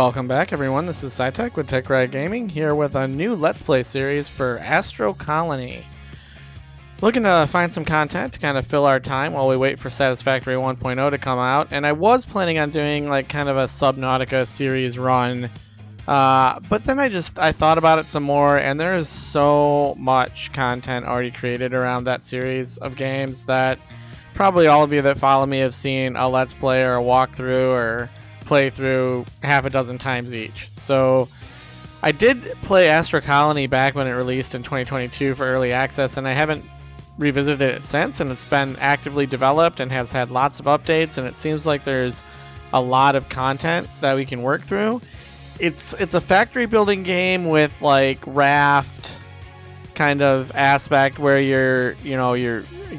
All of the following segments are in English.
Welcome back, everyone. This is SciTech with Tech Riot Gaming, here with a new Let's Play series for Astro Colony. Looking to find some content to kind of fill our time while we wait for Satisfactory 1.0 to come out, and I was planning on doing like kind of a Subnautica series run, but then I thought about it some more, and there is so much content already created around that series of games that probably all of you that follow me have seen a Let's Play or a walkthrough or play through half a dozen times each. So I did play Astro Colony back when it released in 2022 for early access, and I haven't revisited it since, and it's been actively developed and has had lots of updates, and it seems like there's a lot of content that we can work through. It's a factory building game with like raft kind of aspect where you're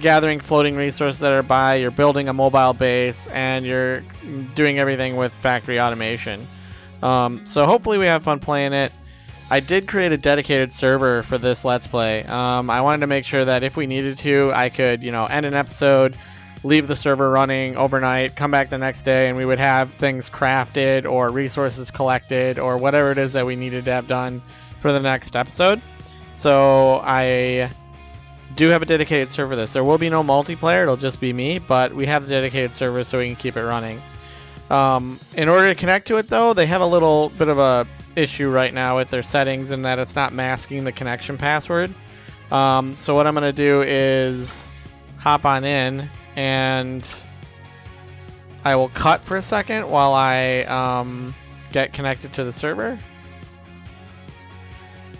gathering floating resources that are by, you're building a mobile base, and you're doing everything with factory automation. So hopefully we have fun playing it. I did create a dedicated server for this Let's Play. I wanted to make sure that if we needed to, I could, end an episode, leave the server running overnight, come back the next day, and we would have things crafted or resources collected or whatever it is that we needed to have done for the next episode. So I do have a dedicated server for this. There will be no multiplayer, it'll just be me, but we have the dedicated server so we can keep it running. In order to connect to it though, they have a little bit of a issue right now with their settings in that it's not masking the connection password. So what I'm going to do is hop on in, and I will cut for a second while I get connected to the server.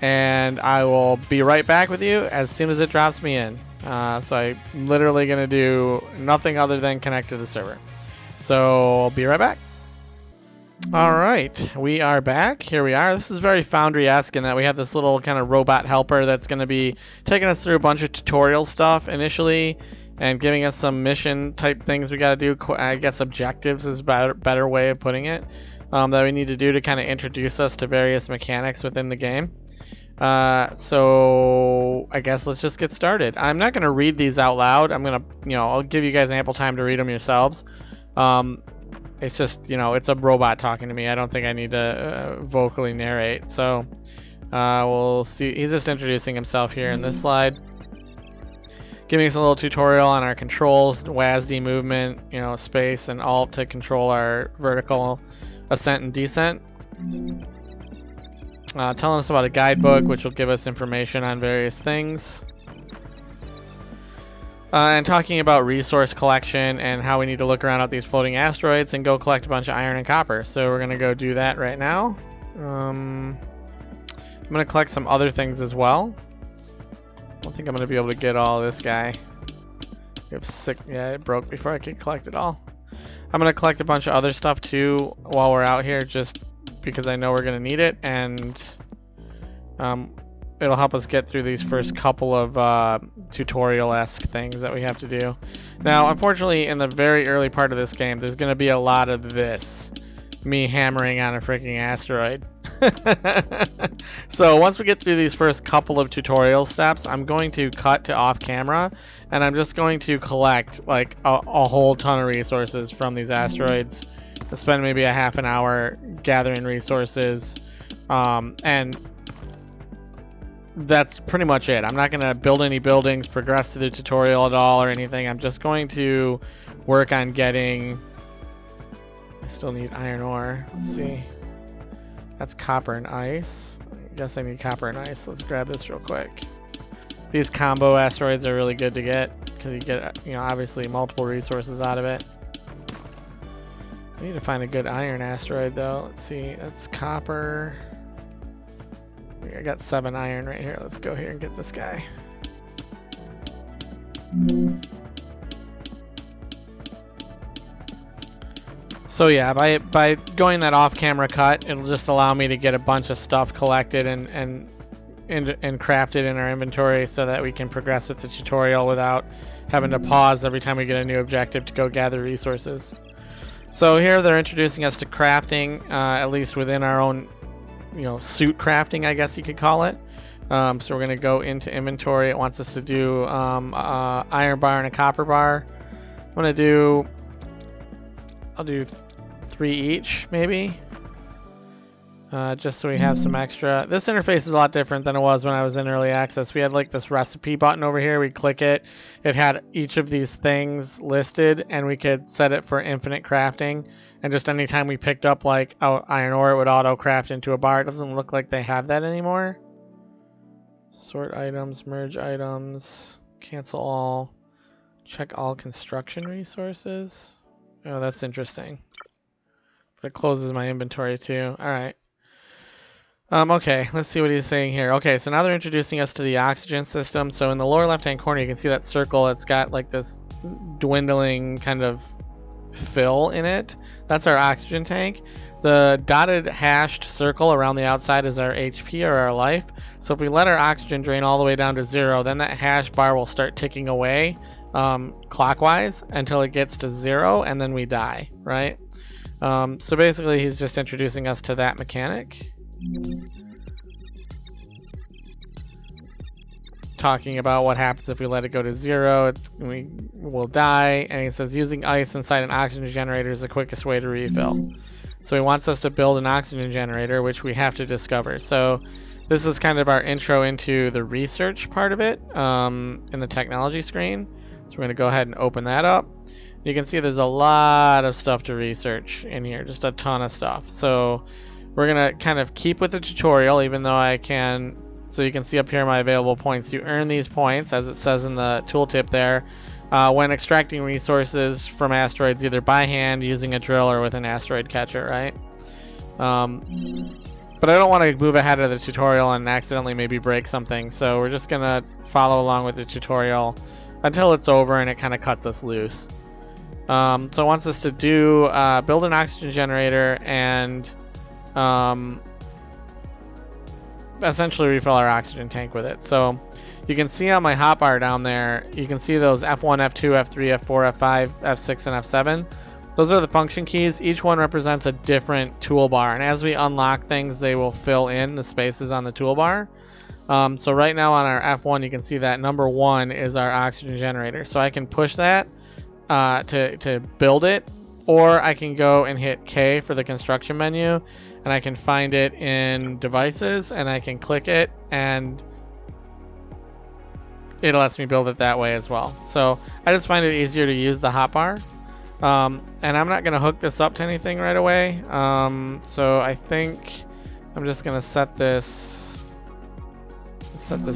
And I will be right back with you as soon as it drops me in. So I'm literally going to do nothing other than connect to the server. So I'll be right back. Alright, we are back. Here we are. This is very Foundry-esque in that we have this little kind of robot helper that's going to be taking us through a bunch of tutorial stuff initially and giving us some mission type things we got to do. I guess objectives is a better way of putting it, that we need to do to kind of introduce us to various mechanics within the game. So I guess let's just get started. I'm not going to read these out loud. I'm going to, I'll give you guys ample time to read them yourselves. It's just, it's a robot talking to me. I don't think I need to vocally narrate. So we'll see. He's just introducing himself here in this slide, giving us a little tutorial on our controls, WASD movement, space and alt to control our vertical ascent and descent. Telling us about a guidebook, which will give us information on various things. And talking about resource collection and how we need to look around at these floating asteroids and go collect a bunch of iron and copper. So we're going to go do that right now. I'm going to collect some other things as well. I don't think I'm going to be able to get all of this guy. Yeah, it broke before I could collect it all. I'm going to collect a bunch of other stuff too while we're out here, just because I know we're going to need it, and it'll help us get through these first couple of tutorial-esque things that we have to do. Now, unfortunately, in the very early part of this game, there's going to be a lot of this. Me hammering on a freaking asteroid. So once we get through these first couple of tutorial steps, I'm going to cut to off-camera, and I'm just going to collect like a whole ton of resources from these asteroids. I'll spend maybe a half an hour gathering resources, and that's pretty much it. I'm not going to build any buildings, progress through the tutorial at all or anything. I'm just going to work on getting... I still need iron ore. Let's see. That's copper and ice. I guess I need copper and ice. Let's grab this real quick. These combo asteroids are really good to get because you get, obviously multiple resources out of it. I need to find a good iron asteroid though. Let's see. That's copper. I got 7 iron right here. Let's go here and get this guy. So yeah, by going that off-camera cut, it'll just allow me to get a bunch of stuff collected and crafted in our inventory so that we can progress with the tutorial without having to pause every time we get a new objective to go gather resources. So here they're introducing us to crafting, at least within our own suit crafting, I guess you could call it. So we're going to go into inventory. It wants us to do iron bar and a copper bar. I'm going to do I'll do 3 each, maybe. just so we have some extra. This interface is a lot different than it was when I was in early access. We had like this recipe button over here. We'd click it. It had each of these things listed, and we could set it for infinite crafting. And just anytime we picked up like iron ore, it would auto craft into a bar. It doesn't look like they have that anymore. Sort items, merge items, cancel all, check all construction resources. Oh, that's interesting. But it closes my inventory too. All right. Okay, let's see what he's saying here. Okay, so now they're introducing us to the oxygen system. So in the lower left-hand corner, you can see that circle. It's got like this dwindling kind of fill in it. That's our oxygen tank. The dotted hashed circle around the outside is our HP, or our life. So if we let our oxygen drain all the way down to 0, then that hash bar will start ticking away clockwise until it gets to 0, and then we die, right? So basically he's just introducing us to that mechanic. Talking about what happens if we let it go to 0, we will die. And he says using ice inside an oxygen generator is the quickest way to refill. So he wants us to build an oxygen generator, which we have to discover. So this is kind of our intro into the research part of it in the technology screen. So we're going to go ahead and open that up. You can see there's a lot of stuff to research in here, just a ton of stuff. So we're going to kind of keep with the tutorial, even though I can. So you can see up here my available points. You earn these points, as it says in the tooltip there, when extracting resources from asteroids, either by hand, using a drill, or with an asteroid catcher, right? But I don't want to move ahead of the tutorial and accidentally maybe break something. So we're just going to follow along with the tutorial until it's over and it kind of cuts us loose. So it wants us to do build an oxygen generator and essentially refill our oxygen tank with it. So you can see on my hotbar down there, you can see those F1, F2, F3, F4, F5, F6, and F7. Those are the function keys. Each one represents a different toolbar, and as we unlock things, they will fill in the spaces on the toolbar. So right now on our F1, you can see that number 1 is our oxygen generator. So I can push that to build it, or I can go and hit K for the construction menu, and I can find it in devices, and I can click it, and it lets me build it that way as well. So I just find it easier to use the hotbar. And I'm not going to hook this up to anything right away. So I think I'm just going to set this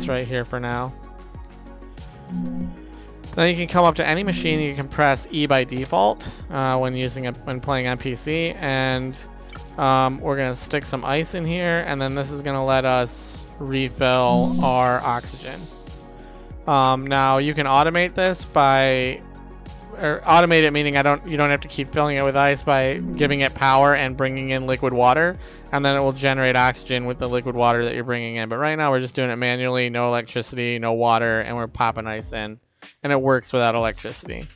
right here for now. Then you can come up to any machine. You can press E by default when playing on PC, and we're going to stick some ice in here, and then this is going to let us refill our oxygen. Now you can automate this or automate it, meaning you don't have to keep filling it with ice, by giving it power and bringing in liquid water, and then it will generate oxygen with the liquid water that you're bringing in. But right now we're just doing it manually, no electricity, no water, and we're popping ice in, and it works without electricity.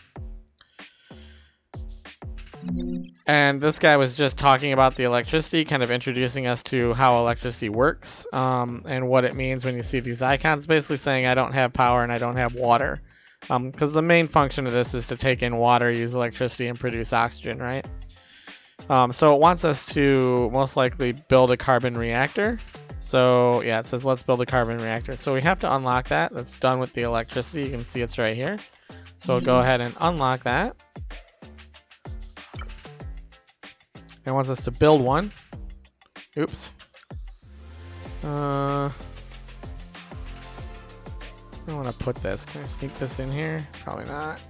And this guy was just talking about the electricity, kind of introducing us to how electricity works, and what it means when you see these icons, basically saying I don't have power and I don't have water. Because the main function of this is to take in water, use electricity, and produce oxygen, right? So it wants us to most likely build a carbon reactor. So yeah, it says let's build a carbon reactor. So we have to unlock that. That's done with the electricity. You can see it's right here. So we'll go ahead and unlock that. It wants us to build one. Oops. I want to put this. Can I sneak this in here? Probably not.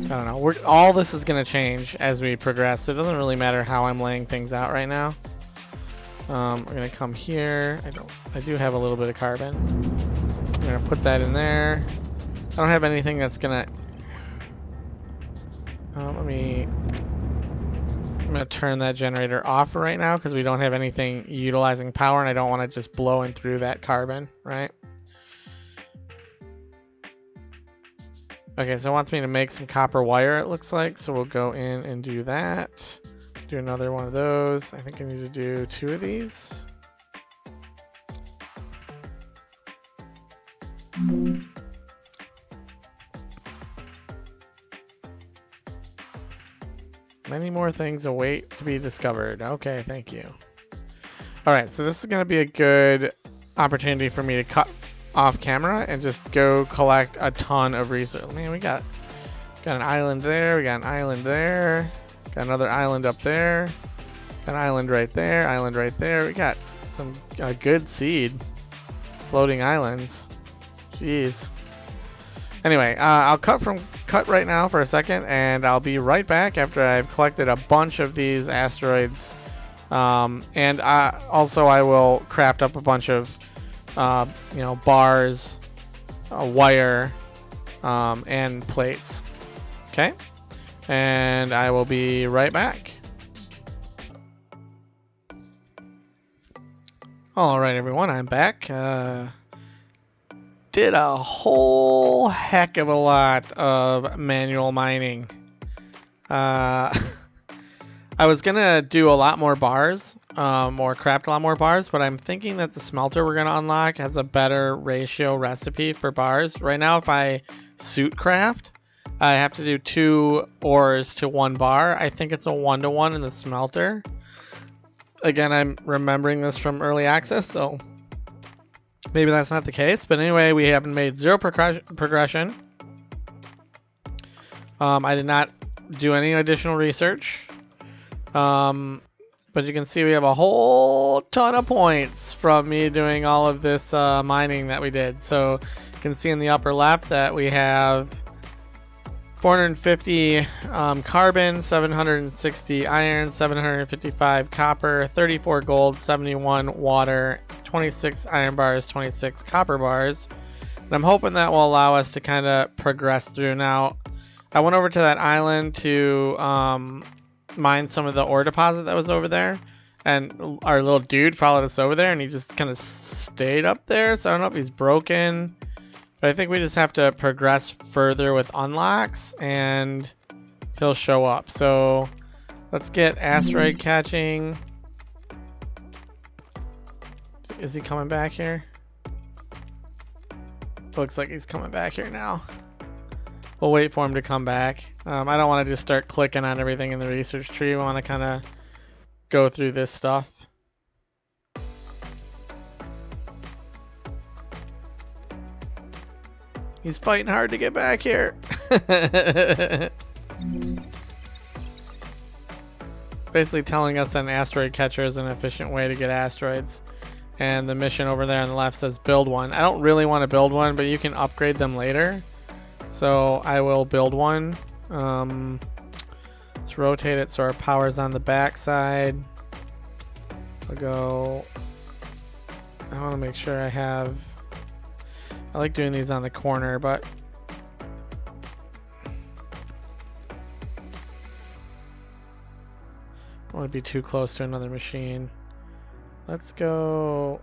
I don't know. All this is going to change as we progress. So it doesn't really matter how I'm laying things out right now. We're going to come here. I do have a little bit of carbon. I'm going to put that in there. I don't have anything that's going to... I'm going to turn that generator off right now because we don't have anything utilizing power, and I don't want to just blowing through that carbon, right? Okay, so it wants me to make some copper wire, it looks like. So we'll go in and do that. Do another one of those. I think I need to do 2 of these. Many more things await to be discovered. Okay, thank you. All right, so this is going to be a good opportunity for me to cut off camera and just go collect a ton of research. Man, we got an island there. We got an island there. Got another island up there. Got an island right there. Island right there. We got some good seed. Floating islands. Jeez. Anyway, I'll cut right now for a second, and I'll be right back after I've collected a bunch of these asteroids. And also I will craft up a bunch of, bars, wire, and plates. Okay, and I will be right back. All right, everyone, I'm back. Did a whole heck of a lot of manual mining. I was gonna do a lot more bars, or craft a lot more bars, but I'm thinking that the smelter we're gonna unlock has a better ratio recipe for bars. Right now, if I suit craft, I have to do 2 ores to 1 bar. I think it's a 1-to-1 in the smelter. Again, I'm remembering this from early access, so maybe that's not the case. But anyway, we haven't made 0 progression. I did not do any additional research. But you can see we have a whole ton of points from me doing all of this mining that we did. So you can see in the upper left that we have 450 carbon, 760 iron, 755 copper, 34 gold, 71 water, 26 iron bars, 26 copper bars. And I'm hoping that will allow us to kind of progress through. Now, I went over to that island to mine some of the ore deposit that was over there, and our little dude followed us over there, and he just kind of stayed up there. So I don't know if he's broken, but I think we just have to progress further with unlocks and he'll show up. So let's get asteroid catching. Is he coming back here? Looks like he's coming back here now. We'll wait for him to come back. I don't want to just start clicking on everything in the research tree. We want to kind of go through this stuff. He's fighting hard to get back here. Basically telling us that an asteroid catcher is an efficient way to get asteroids. And the mission over there on the left says build one. I don't really want to build one, but you can upgrade them later. So I will build one. Let's rotate it so our power's on the back side. I'll go... I want to make sure I have... I like doing these on the corner, but... I want to be too close to another machine. Let's go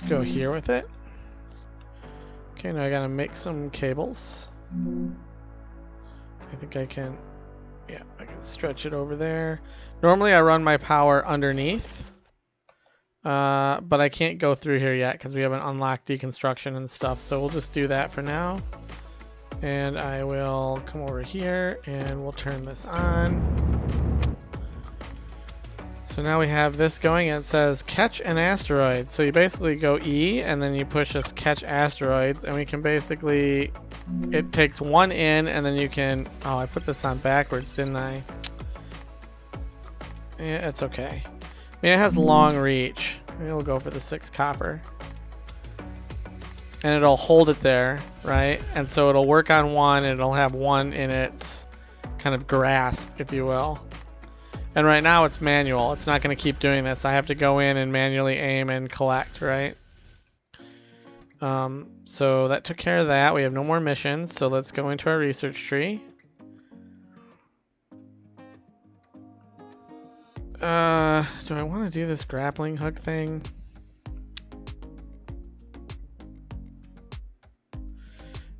here with it. Okay, now I gotta make some cables. I think I can, yeah, I can stretch it over there. Normally I run my power underneath, but I can't go through here yet because we haven't unlocked deconstruction and stuff. So we'll just do that for now. And I will come over here and we'll turn this on. So now we have this going, and it says catch an asteroid. So you basically go E and then you push us catch asteroids, and we can basically, it takes one in and then you can, oh, I put this on backwards, didn't I? Yeah, it's okay. I mean, it has long reach. Maybe we'll go for the 6 copper. And it'll hold it there, right? And so it'll work on one, and it'll have one in its kind of grasp, if you will. And right now it's manual. It's not going to keep doing this. I have to go in and manually aim and collect, right? So that took care of that. We have no more missions, so let's go into our research tree. Do I want to do this grappling hook thing?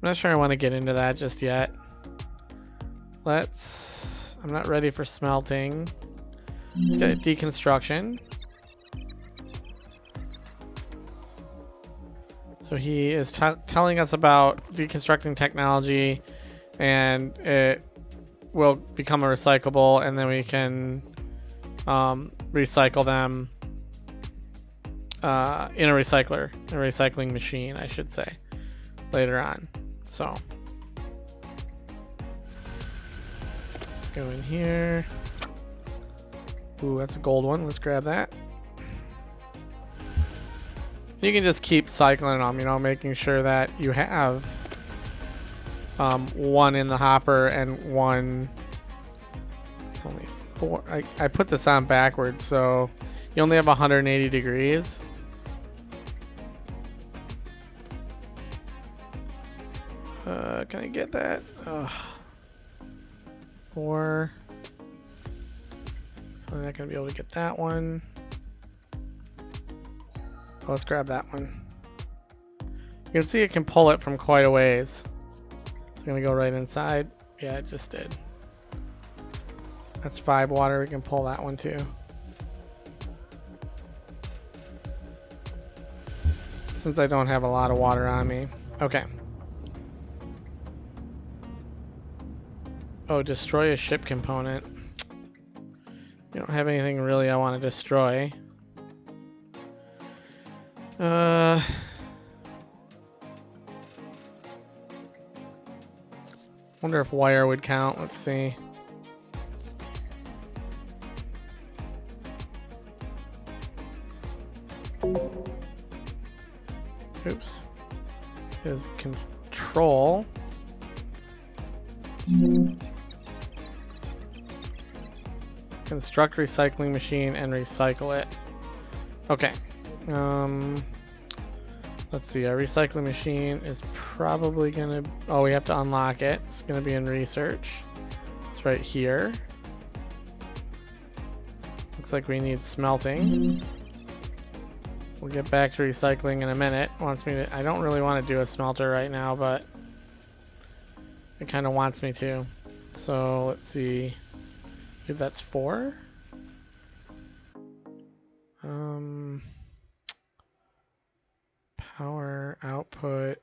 I'm not sure I want to get into that just yet. I'm not ready for smelting. Let's get deconstruction. So he is telling us about deconstructing technology, and it will become a recyclable, and then we can recycle them in a recycling machine, I should say, later on. So let's go in here. Ooh, that's a gold one. Let's grab that. You can just keep cycling them, you know, making sure that you have one in the hopper and one. It's only 4. I put this on backwards, so you only have 180 degrees. Can I get that? 4. I'm not gonna be able to get that one. Oh, let's grab that one. You can see it can pull it from quite a ways. It's gonna go right inside. Yeah, it just did. That's 5 water. We can pull that one too. Since I don't have a lot of water on me. Okay. Oh, destroy a ship component. We don't have anything really I want to destroy. Wonder if wire would count. Let's see. Oops. Is control. Construct recycling machine and recycle it. Okay. Let's see. Our recycling machine is probably gonna. Oh, we have to unlock it. It's gonna be in research. It's right here. Looks like we need smelting. We'll get back to recycling in a minute. Wants me to. I don't really want to do a smelter right now, but it kind of wants me to. So let's see if that's 4. Power output.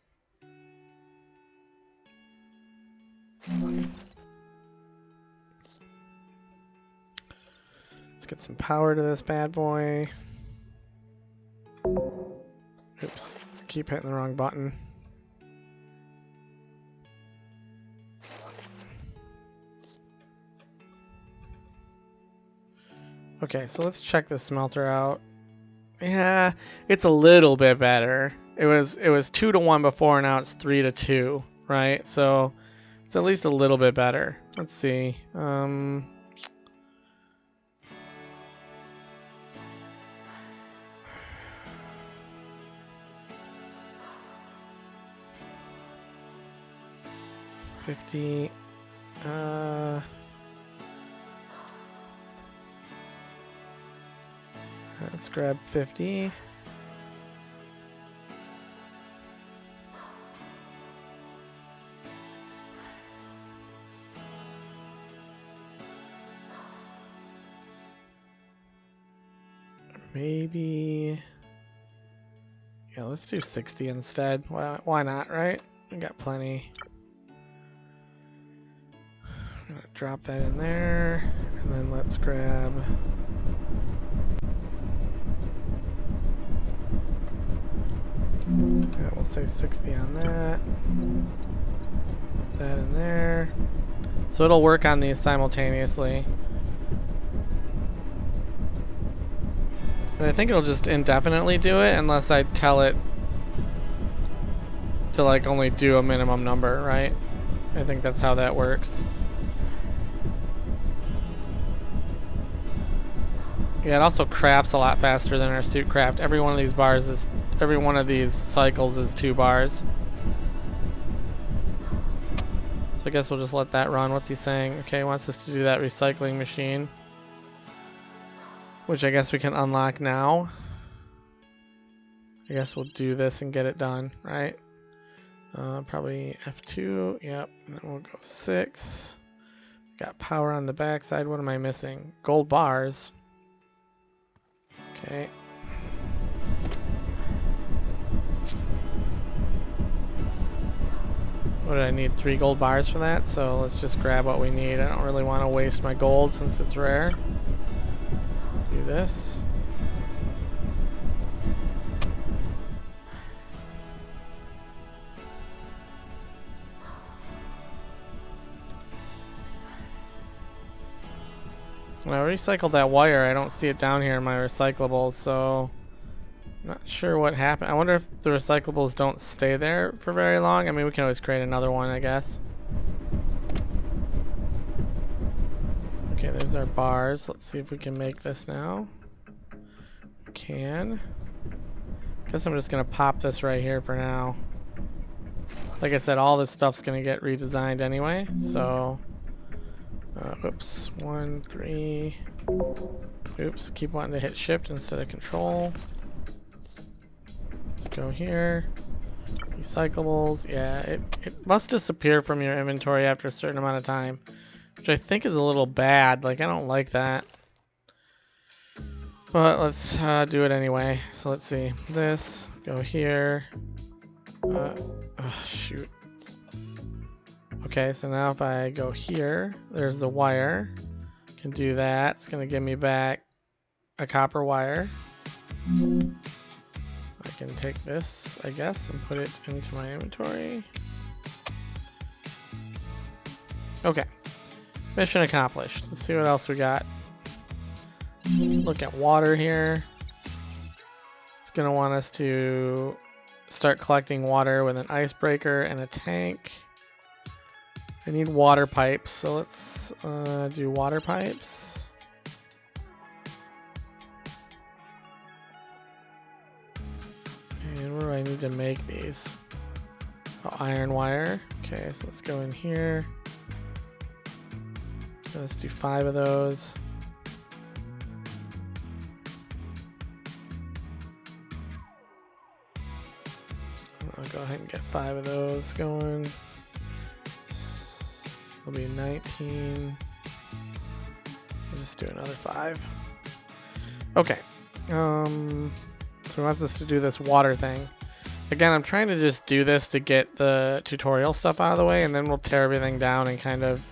Let's get some power to this bad boy. Oops, keep hitting the wrong button. Okay, so let's check the smelter out. Yeah, it's a little bit better. It was 2 to 1 before, now it's 3 to 2, right? So it's at least a little bit better. Let's see. $50. Let's grab 50. Maybe. Yeah, let's do 60 instead. Why not, right? We got plenty. I'm gonna drop that in there, and then let's grab. Yeah, we'll say 60 on that. Put that in there. So it'll work on these simultaneously. And I think it'll just indefinitely do it unless I tell it to like only do a minimum number, right? I think that's how that works. Yeah, it also crafts a lot faster than our suit craft. Every one of these cycles is 2 bars. So I guess we'll just let that run. What's he saying? Okay, he wants us to do that recycling machine, which I guess we can unlock now. I guess we'll do this and get it done, right? Probably F2. Yep. And then we'll go 6. Got power on the backside. What am I missing? Gold bars. Okay. What did I need? 3 gold bars for that? So let's just grab what we need. I don't really want to waste my gold since it's rare. Do this. When I recycled that wire, I don't see it down here in my recyclables, so I'm not sure what happened. I wonder if the recyclables don't stay there for very long. I mean, we can always create another one, I guess. Okay, there's our bars. Let's see if we can make this now. We can. Guess I'm just gonna pop this right here for now. Like I said, all this stuff's gonna get redesigned anyway, so... oops, 1, 3. Oops, keep wanting to hit shift instead of control. Let's go here. Recyclables, yeah, it must disappear from your inventory after a certain amount of time, which I think is a little bad. Like, I don't like that. But let's do it anyway. So let's see. This, go here. Oh, shoot. Okay, so now if I go here, there's the wire. Can do that. It's gonna give me back a copper wire. I can take this, I guess, and put it into my inventory. Okay, mission accomplished. Let's see what else we got. Look at water here. It's gonna want us to start collecting water with an icebreaker and a tank. I need water pipes, so let's do water pipes. And where do I need to make these? Oh, iron wire. Okay, so let's go in here. Let's do 5 of those. I'll go ahead and get 5 of those going. It'll be 19. I'll just do another 5. Okay. So he wants us to do this water thing. Again, I'm trying to just do this to get the tutorial stuff out of the way, and then we'll tear everything down and kind of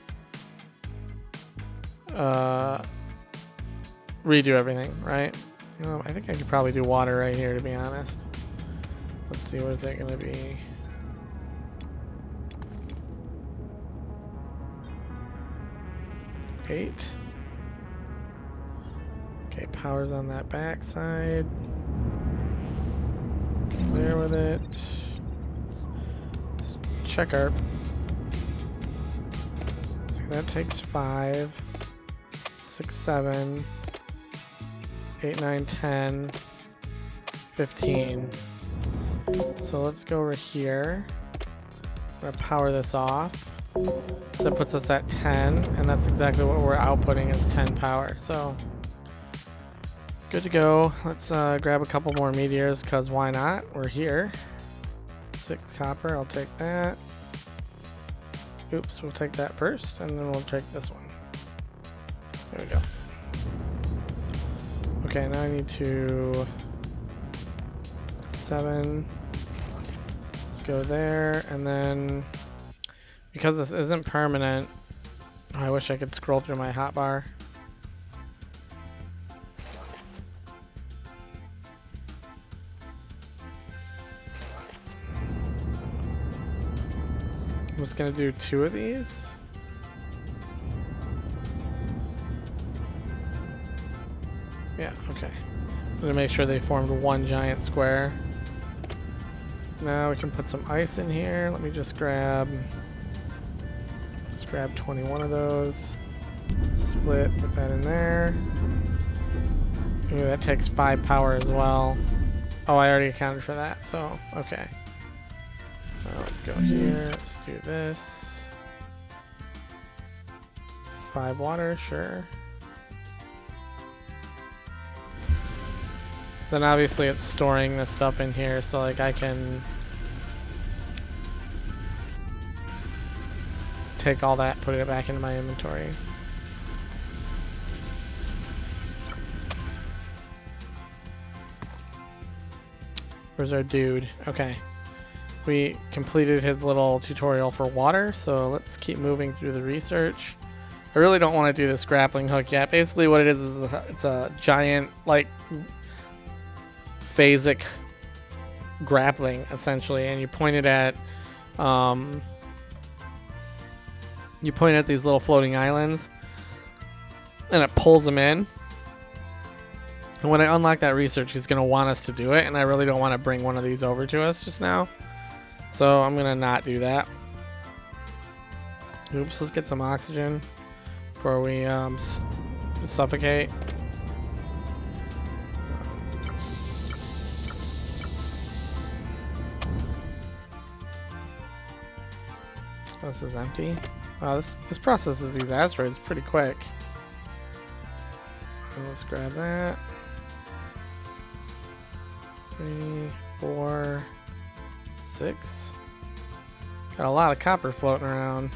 redo everything, right? I think I could probably do water right here, to be honest. Let's see, where's that going to be? Eight. Okay, power's on that back side. There with it. Let's check our... See, that takes 5, 6, 7, 8, 9, 10, 15. So let's go over here. I'm gonna power this off. That puts us at 10, and that's exactly what we're outputting is 10 power. So good to go. Let's grab a couple more meteors, because why not? We're here. 6 copper, I'll take that. Oops, we'll take that first, and then we'll take this one. There we go. Okay, now I need to 7. Let's go there, and then because this isn't permanent, I wish I could scroll through my hotbar. I'm just gonna do 2 of these. Yeah, okay. I'm gonna make sure they formed one giant square. Now we can put some ice in here. Let me just grab 21 of those. Split, put that in there. Ooh, that takes 5 power as well. Oh, I already accounted for that, so okay. Let's go here, let's do this. 5 water, sure. Then obviously it's storing this stuff in here, so like I can take all that, put it back into my inventory. Where's our dude? Okay. We completed his little tutorial for water, so let's keep moving through the research. I really don't want to do this grappling hook yet. Basically what it is it's a giant, like, phasic grappling, essentially, and you point it at these little floating islands, and it pulls them in. And when I unlock that research, he's going to want us to do it, and I really don't want to bring one of these over to us just now. So I'm going to not do that. Oops, let's get some oxygen before we suffocate. Oh, this is empty. Wow, this processes these asteroids pretty quick. Let's grab that. 3, 4, 6. Got a lot of copper floating around.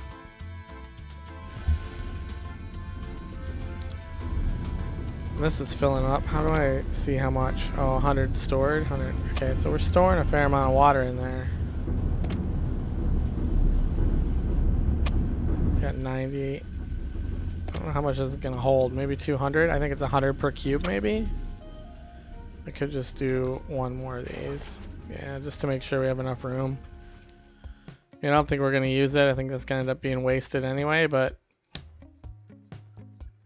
This is filling up. How do I see how much? Oh, 100 stored. 100. Okay, so we're storing a fair amount of water in there. Got 90. I don't know how much this is gonna hold. Maybe 200. I think it's 100 per cube, maybe. I could just do one more of these. Yeah, just to make sure we have enough room. I don't think we're gonna use it. I think that's gonna end up being wasted anyway, but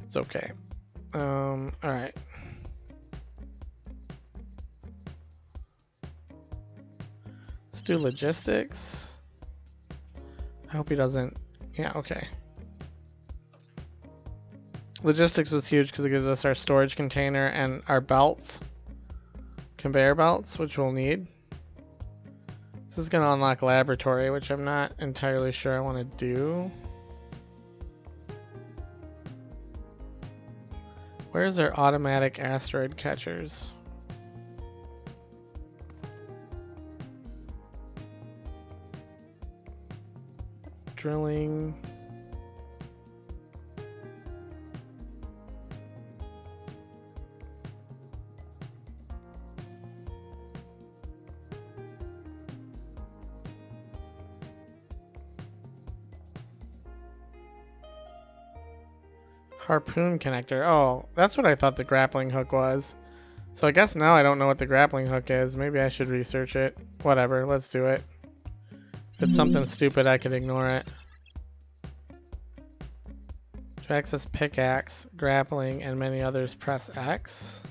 it's okay. All right. Let's do logistics. I hope he doesn't. Yeah, okay. Logistics was huge because it gives us our storage container and our belts. Conveyor belts, which we'll need. This is going to unlock laboratory, which I'm not entirely sure I want to do. Where's their automatic asteroid catchers? Drilling. Harpoon connector. Oh, that's what I thought the grappling hook was. So I guess now I don't know what the grappling hook is. Maybe I should research it. Whatever, let's do it. If it's something stupid, I could ignore it. To access pickaxe, grappling, and many others, press X.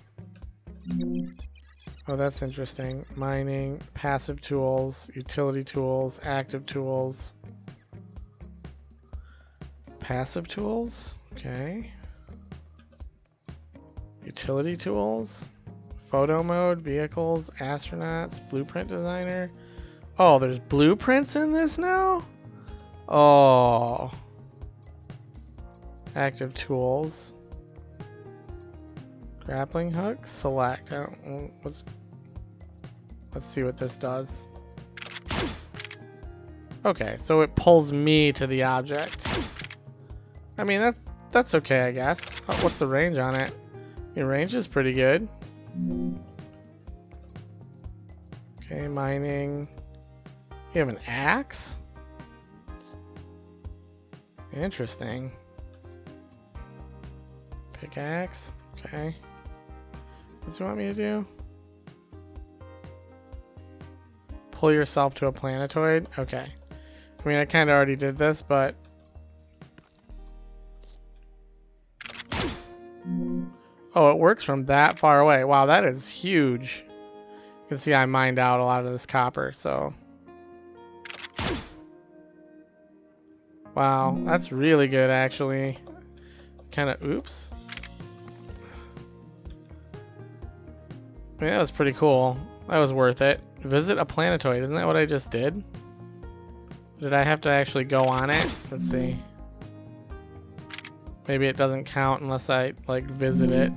Oh, that's interesting. Mining, passive tools, utility tools, active tools. Passive tools? Okay. Utility tools, photo mode, vehicles, astronauts, blueprint designer. Oh, there's blueprints in this now? Oh. Active tools. Grappling hook, select. I don't, let's see what this does. Okay, so it pulls me to the object. I mean, that's okay, I guess. Oh, what's the range on it? Your range is pretty good. Okay, mining. You have an axe? Interesting. Pickaxe. Okay. What do you want me to do? Pull yourself to a planetoid? Okay. I mean, I kind of already did this, but... Oh, it works from that far away. Wow, that is huge. You can see I mined out a lot of this copper, so... Wow, that's really good, actually. Kind of, oops. I mean, that was pretty cool. That was worth it. Visit a planetoid. Isn't that what I just did? Did I have to actually go on it? Let's see. Maybe it doesn't count unless I, like, visit it.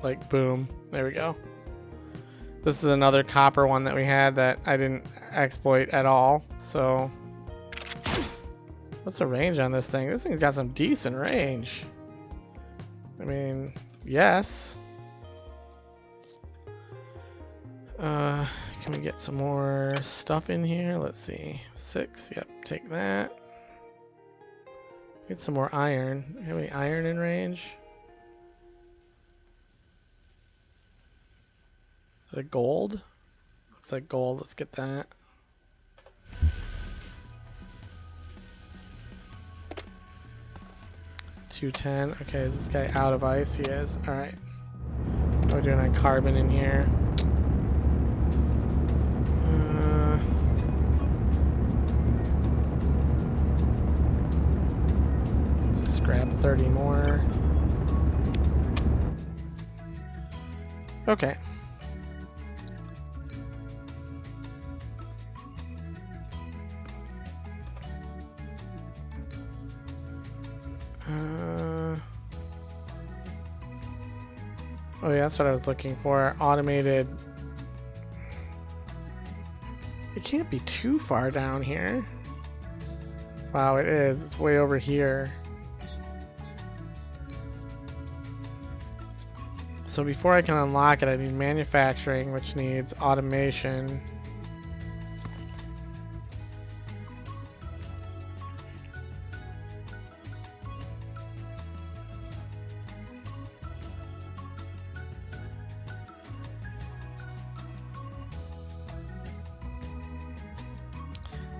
Like, boom. There we go. This is another copper one that we had that I didn't exploit at all, so... What's the range on this thing? This thing's got some decent range. I mean, yes. Can we get some more stuff in here? Let's see. 6. Yep, take that. Get some more iron. Have any iron in range? Is it gold? Looks like gold. Let's get that. $210. Okay, is this guy out of ice? He is. Alright. How are we doing on carbon in here? Just grab 30 more. Okay. Oh yeah, that's what I was looking for. Automated. It can't be too far down here. Wow, it is. It's way over here. So before I can unlock it, I need manufacturing, which needs automation.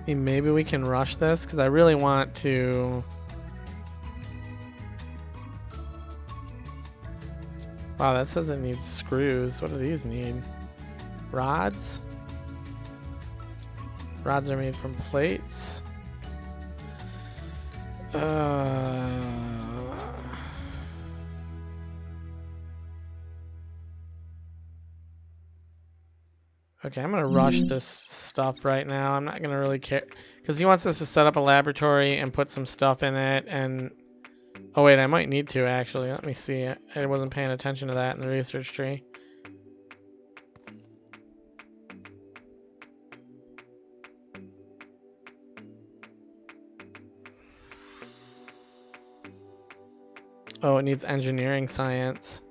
Maybe we can rush this because I really want to. Wow, that says it needs screws. What do these need? Rods? Rods are made from plates. Okay, I'm gonna rush this stuff right now. I'm not gonna really care because he wants us to set up a laboratory and put some stuff in it. And oh wait, I might need to actually. Let me see. I wasn't paying attention to that in the research tree. Oh, it needs engineering science.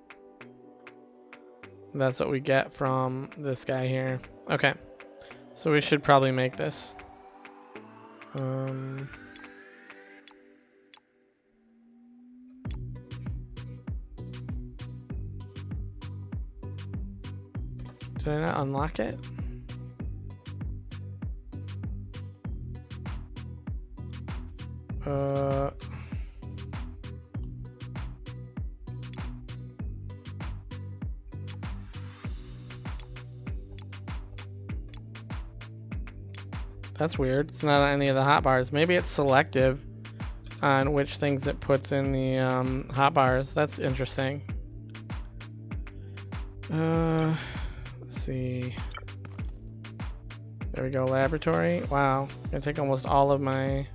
That's what we get from this guy here. Okay, so we should probably make this. Did I not unlock it? That's weird. It's not on any of the hotbars. Maybe it's selective on which things it puts in the hotbars. That's interesting. Let's see. There we go. Laboratory. Wow. It's going to take almost all of my...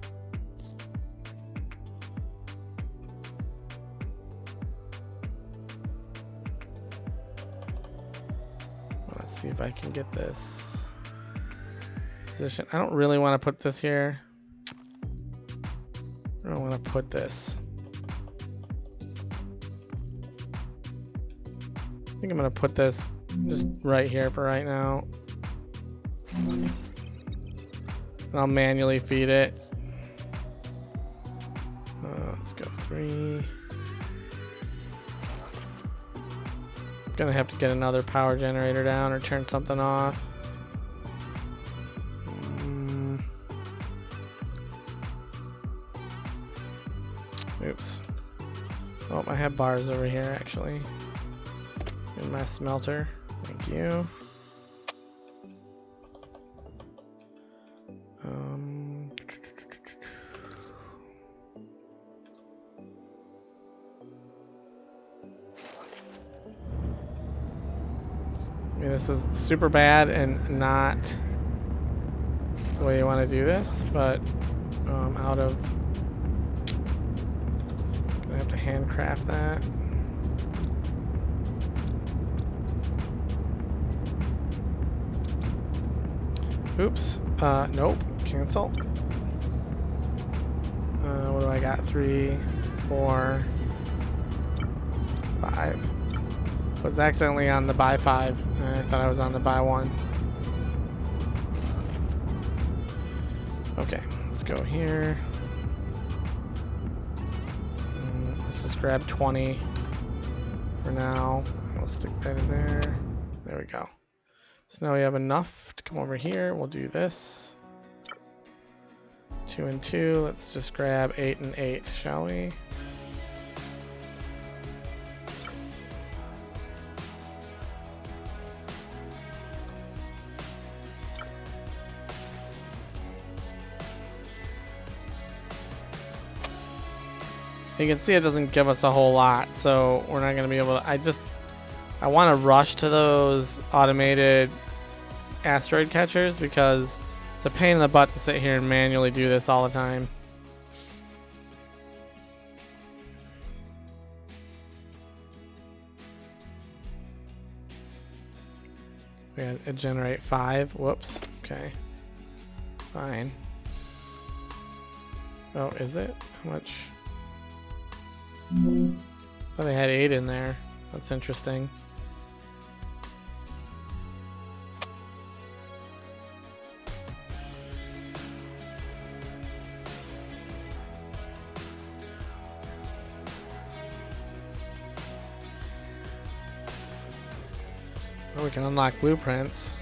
Let's see if I can get this. I don't really want to put this here. I don't want to put this. I think I'm going to put this just right here for right now. And I'll manually feed it. Let's go 3. I'm going to have to get another power generator down or turn something off. Oops. Oh, I have bars over here actually. In my smelter. Thank you. I mean, this is super bad and not the way you want to do this, but out of... I have to handcraft that. Oops. Nope. Cancel. got 3, 4, 5. Was accidentally on the buy 5. And I thought I was on the buy 1. Okay, let's go here. Let's just grab 20 for now. We'll stick that in there. There we go. So now we have enough to come over here. We'll do this. 2 and 2. Let's just grab 8 and 8, shall we? You can see it doesn't give us a whole lot, so we're not going to be able to... I want to rush to those automated asteroid catchers because it's a pain in the butt to sit here and manually do this all the time. We had to generate 5. Whoops. Okay. Fine. Oh, is it? How much? I thought I had 8 in there. That's interesting. Oh, we can unlock blueprints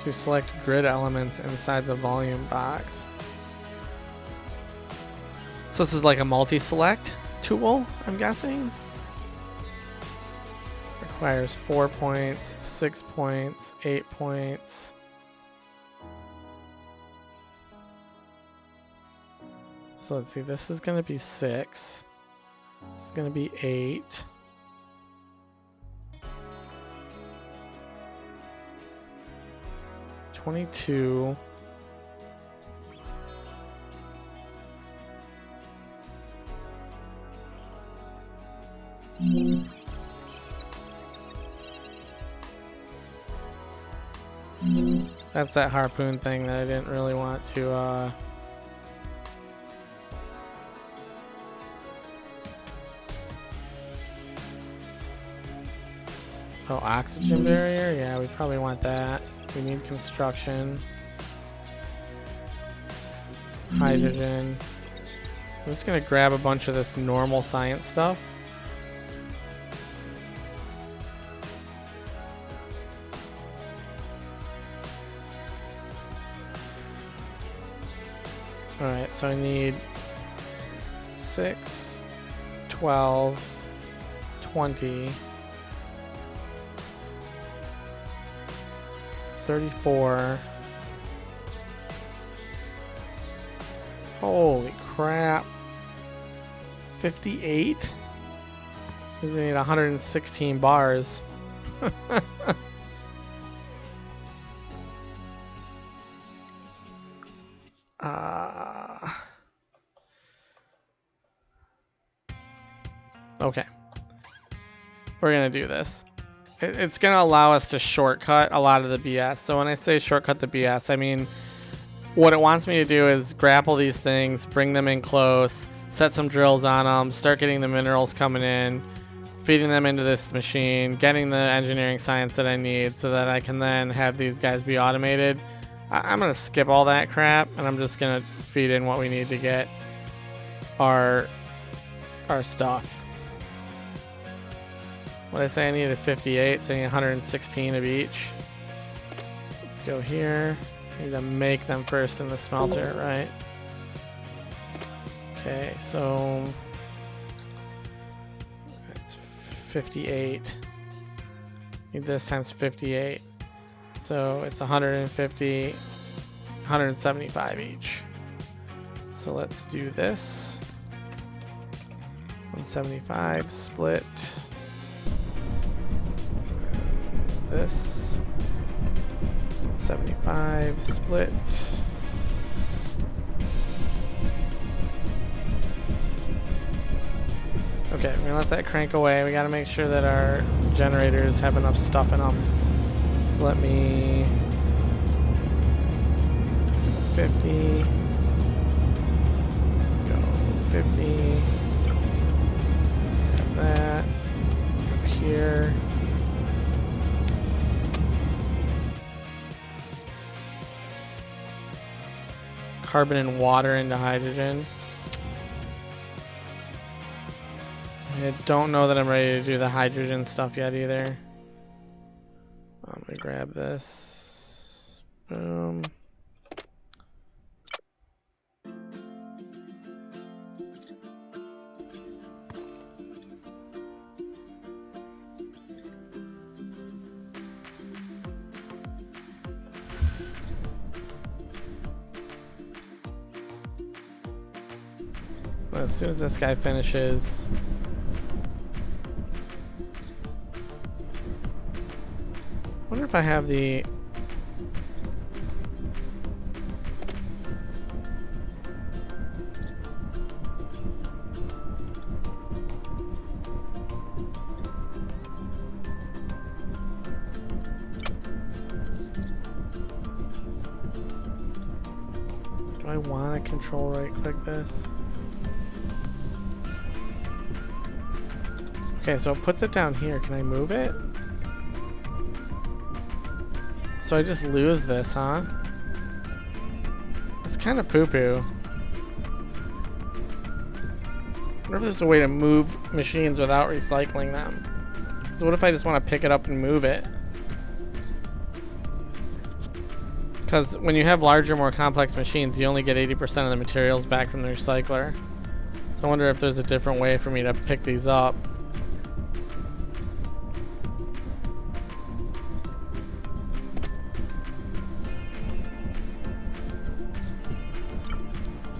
to select grid elements inside the volume box. So this is like a multi-select tool, I'm guessing. Requires 4 points, 6 points, 8 points. So let's see, this is going to be 6. This is going to be 8. $22. That's that harpoon thing that I didn't really want to Oh, oxygen barrier? Yeah, we probably want that. We need construction. Hydrogen. I'm just gonna grab a bunch of this normal science stuff. Alright, so I need 6, 12, 20, 34. Holy crap. 58? Because I need 116 bars. Okay. We're going to do this. It's going to allow us to shortcut a lot of the BS. So when I say shortcut the BS, I mean what it wants me to do is grapple these things, bring them in close, set some drills on them, start getting the minerals coming in, feeding them into this machine, getting the engineering science that I need so that I can then have these guys be automated. I'm going to skip all that crap and I'm just going to feed in what we need to get our stuff. What did I say? I needed 58, so I need 116 of each. Let's go here. I need to make them first in the smelter, right? Okay, so it's 58. Need this times 58. So it's 150, 175 each. So let's do this. 175 split. This 75 split. Okay, we're gonna let that crank away. We gotta make sure that our generators have enough stuff in them. So let me 50, 50. Got that. Up here. Carbon and water into hydrogen. I don't know that I'm ready to do the hydrogen stuff yet either. I'm gonna grab this. Boom. As soon as this guy finishes, I wonder if I have the do I want to control right click this? Okay, so it puts it down here. Can I move it? So I just lose this, huh? It's kind of poo-poo. I wonder if there's a way to move machines without recycling them. So what if I just want to pick it up and move it? Because when you have larger, more complex machines, you only get 80% of the materials back from the recycler. So I wonder if there's a different way for me to pick these up.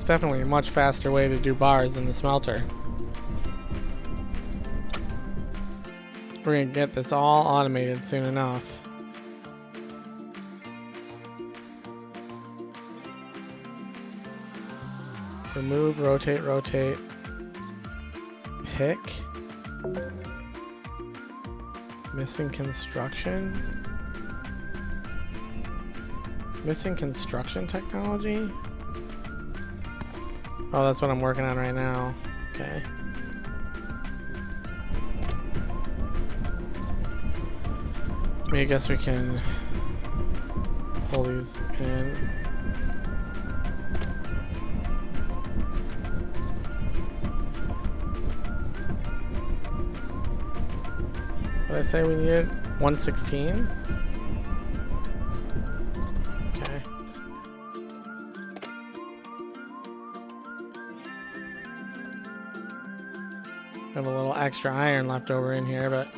Definitely a much faster way to do bars in the smelter. We're gonna get this all automated soon enough. Remove, rotate, rotate. Pick. Missing construction. Missing construction technology? Oh, that's what I'm working on right now. Okay. I guess we can pull these in. What did I say we needed? 116? Okay. I have a little extra iron left over in here, but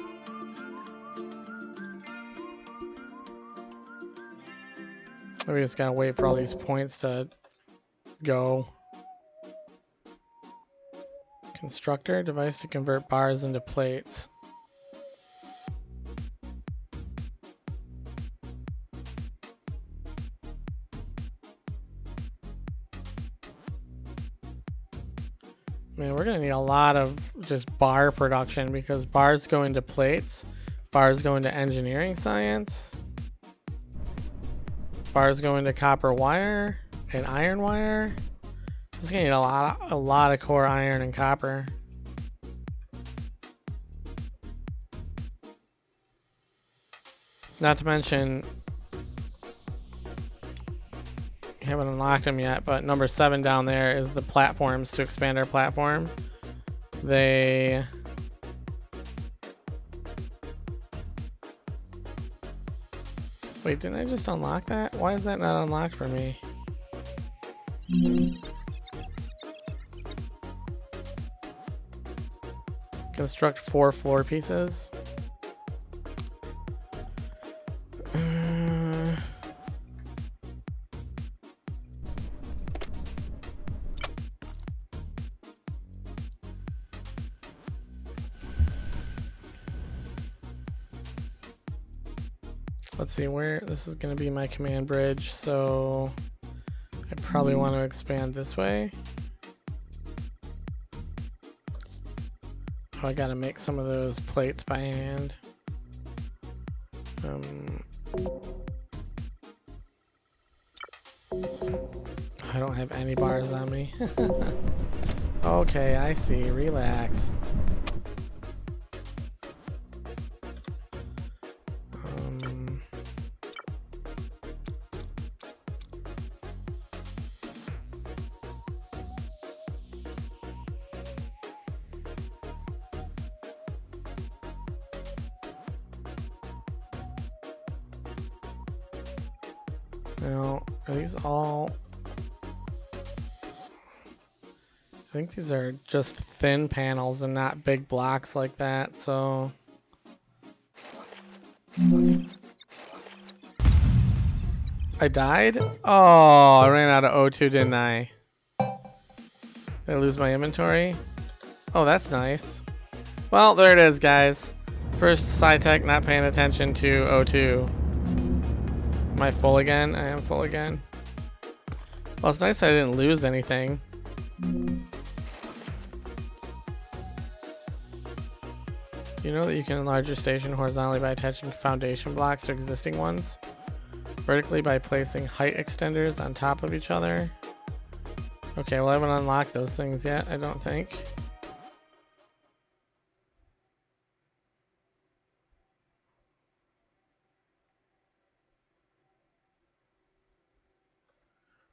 we just gotta wait for all these points to go. Constructor, device to convert bars into plates. Man, we're gonna need a lot of just bar production because bars go into plates, bars go into engineering science, bars go into copper wire and iron wire. It's gonna need a lot of core iron and copper. Not to mention, haven't unlocked them yet, but number 7 down there is the platforms to expand our platform. Wait, didn't I just unlock that? Why is that not unlocked for me? Construct 4 floor pieces. Let's see where this is going to be my command bridge, so I probably want to expand this way. Oh, I got to make some of those plates by hand. I don't have any bars on me. Okay, I see. Relax. Now, are these all... I think these are just thin panels and not big blocks like that, so... I died? Oh, I ran out of O2, didn't I? Did I lose my inventory? Oh, that's nice. Well, there it is, guys. First SciTech not paying attention to O2. Am I full again? I am full again. Well, it's nice I didn't lose anything. You know that you can enlarge your station horizontally by attaching foundation blocks to existing ones? Vertically by placing height extenders on top of each other? Okay, well I haven't unlocked those things yet, I don't think.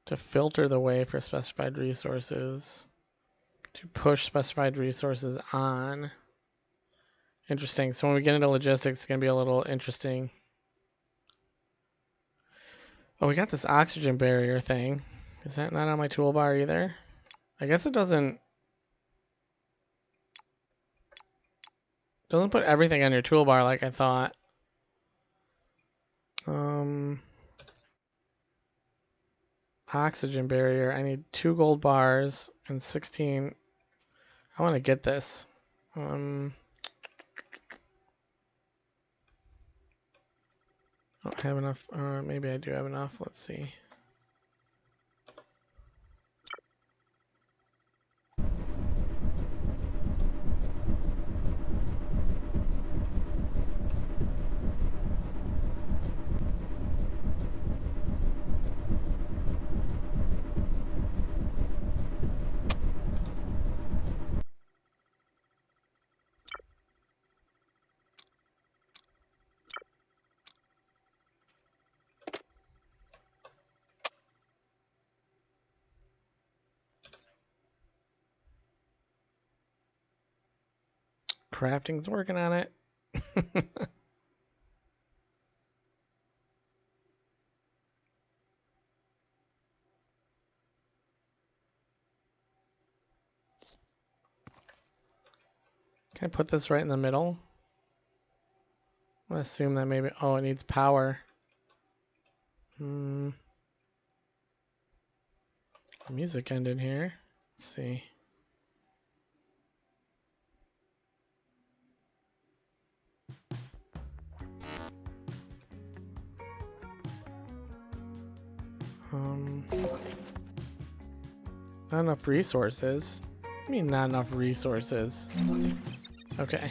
To filter the way for specified resources. To push specified resources on. Interesting. So when we get into logistics, it's going to be a little interesting. Oh, we got this oxygen barrier thing. Is that not on my toolbar either? I guess it doesn't put everything on your toolbar like I thought. Oxygen barrier. I need 2 gold bars and 16. I want to get this. I don't have enough, or maybe I do have enough. Let's see. Crafting's working on it. Can I put this right in the middle? I'm gonna assume that maybe... Oh, it needs power. The music ended here. Let's see. Not enough resources. What do you mean not enough resources? Okay.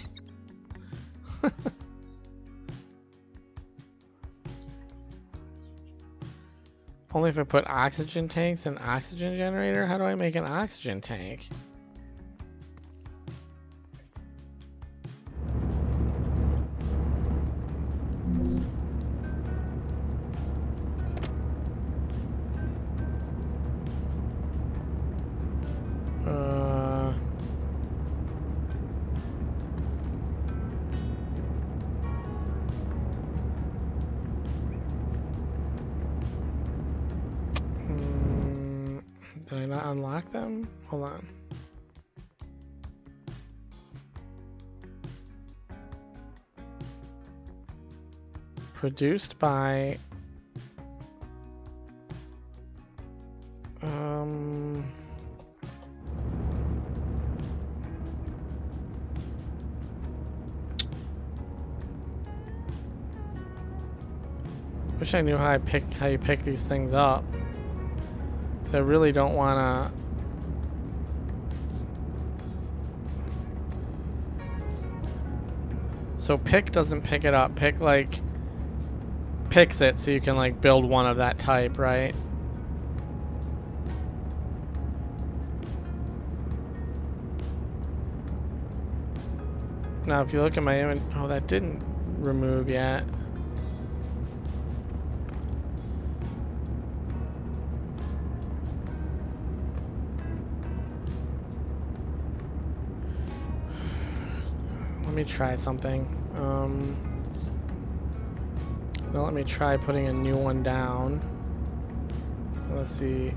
Only if I put oxygen tanks and oxygen generator? How do I make an oxygen tank? Did I not unlock them? Hold on. Produced by... Wish I knew how you pick these things up. So I really don't want to... So pick doesn't pick it up. Pick, like, picks it so you can, like, build one of that type, right? Now, if you look at my image, oh, that didn't remove yet. Let me try something. Well, let me try putting a new one down. Let's see.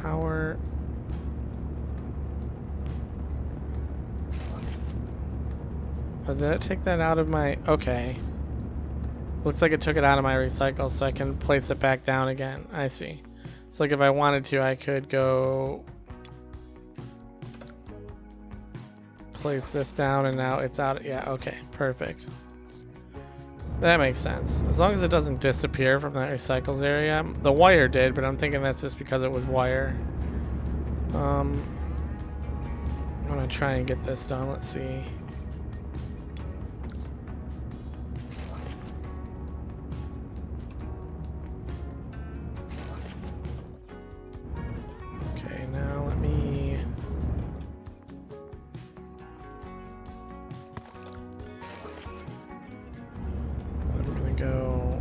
Power. Oh, did it take that out of my... Okay. Looks like it took it out of my recycle, so I can place it back down again. I see. So like if I wanted to, I could go place this down and now it's out. Yeah, okay, perfect. That makes sense. As long as it doesn't disappear from that recycles area. The wire did, but I'm thinking that's just because it was wire. I'm gonna try and get this done. Let's see. Okay, now let me... I'm gonna go...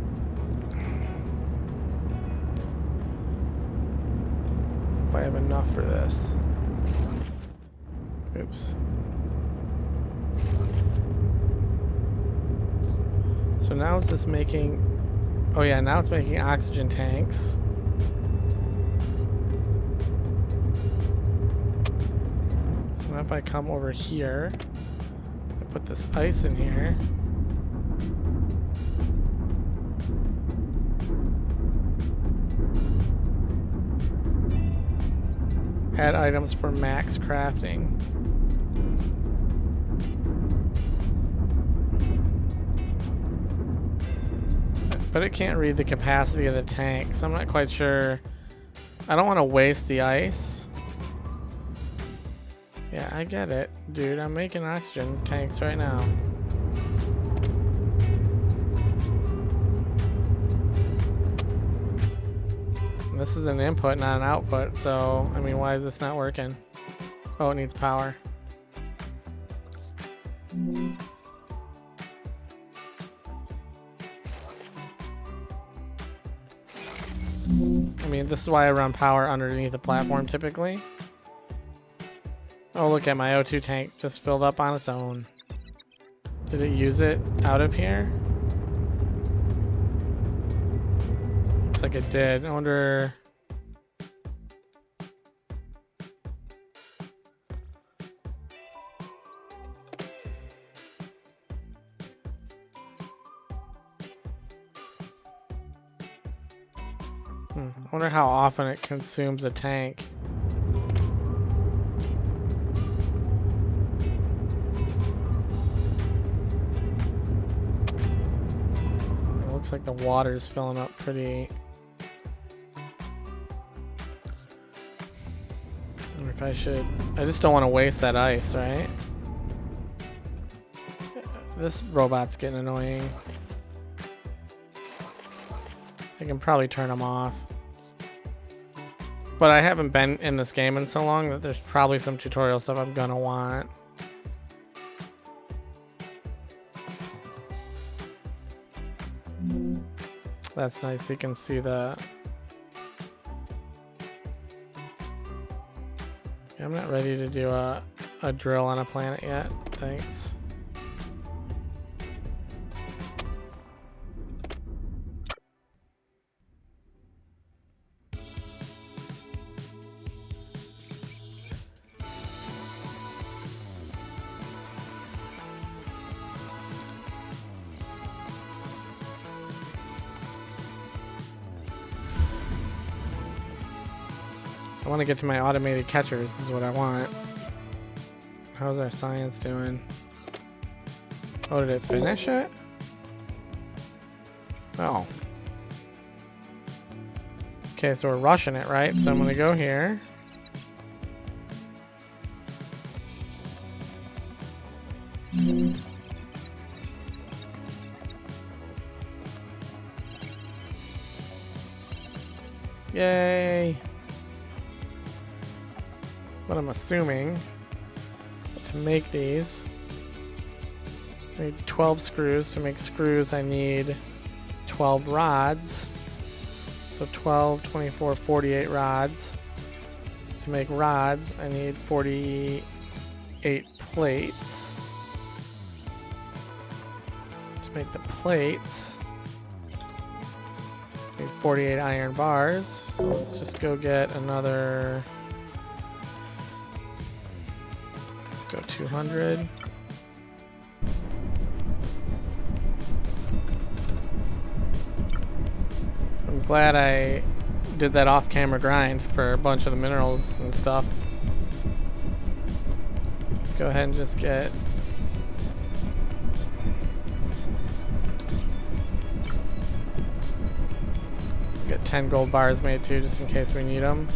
If I have enough for this. Oops. So now is this making... Oh yeah, now it's making oxygen tanks. So now if I come over here, I put this ice in here. Add items for max crafting. But it can't read the capacity of the tank, so I'm not quite sure. I don't want to waste the ice. Yeah, I get it. Dude, I'm making oxygen tanks right now. This is an input, not an output, so, I mean, why is this not working? Oh, it needs power. I mean, this is why I run power underneath the platform typically. Oh, look at my O2 tank just filled up on its own. Did it use it out of here? Looks like it did. I wonder... I wonder how often it consumes a tank. It looks like the water's filling up pretty... I wonder if I should... I just don't want to waste that ice, right? This robot's getting annoying. I can probably turn them off. But I haven't been in this game in so long that there's probably some tutorial stuff I'm gonna want. That's nice, you can see the... Yeah, I'm not ready to do a drill on a planet yet, thanks. I want to get to my automated catchers, is what I want. How's our science doing? Oh, did it finish it? Oh. Okay, so we're rushing it, right? So I'm going to go here. Yay! But I'm assuming to make these, I need 12 screws. To make screws, I need 12 rods. So 12, 24, 48 rods. To make rods, I need 48 plates. To make the plates, I need 48 iron bars. So let's just go get another. Let's go 200. I'm glad I did that off-camera grind for a bunch of the minerals and stuff. Let's go ahead and just get get 10 gold bars made too, just in case we need them.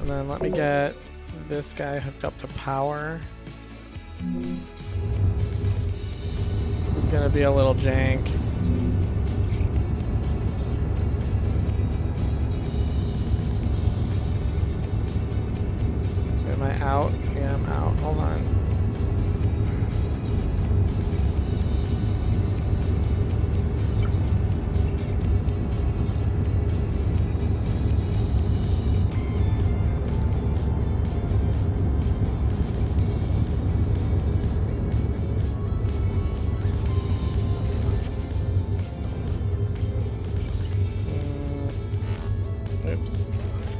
And then let me get this guy hooked up to power. It's gonna be a little jank. Am I out? Yeah, I'm out. Hold on.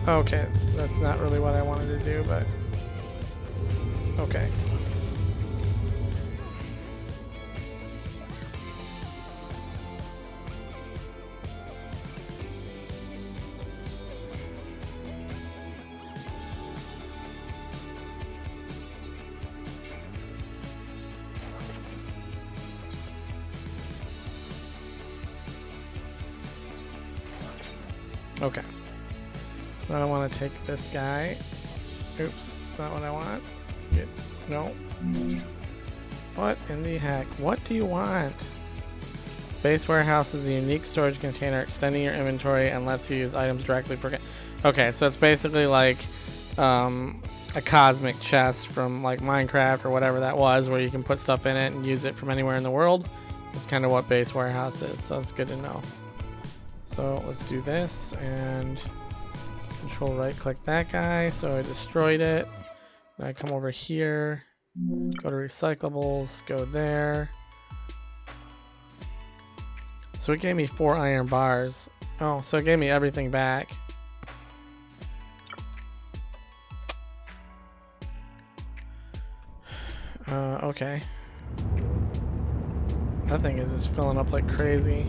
Okay, that's not really what I wanted to do, but okay. Okay. So I want to take this guy. Oops, that's not what I want. No. What in the heck? What do you want? Base warehouse is a unique storage container extending your inventory and lets you use items directly for. Okay, so it's basically like a cosmic chest from like Minecraft or whatever that was, where you can put stuff in it and use it from anywhere in the world. That's kind of what base warehouse is, so it's good to know. So let's do this and control right click that guy. So I destroyed it. Then I come over here, go to recyclables, go there. So it gave me 4 iron bars. Oh, so it gave me everything back. Okay. That thing is just filling up like crazy.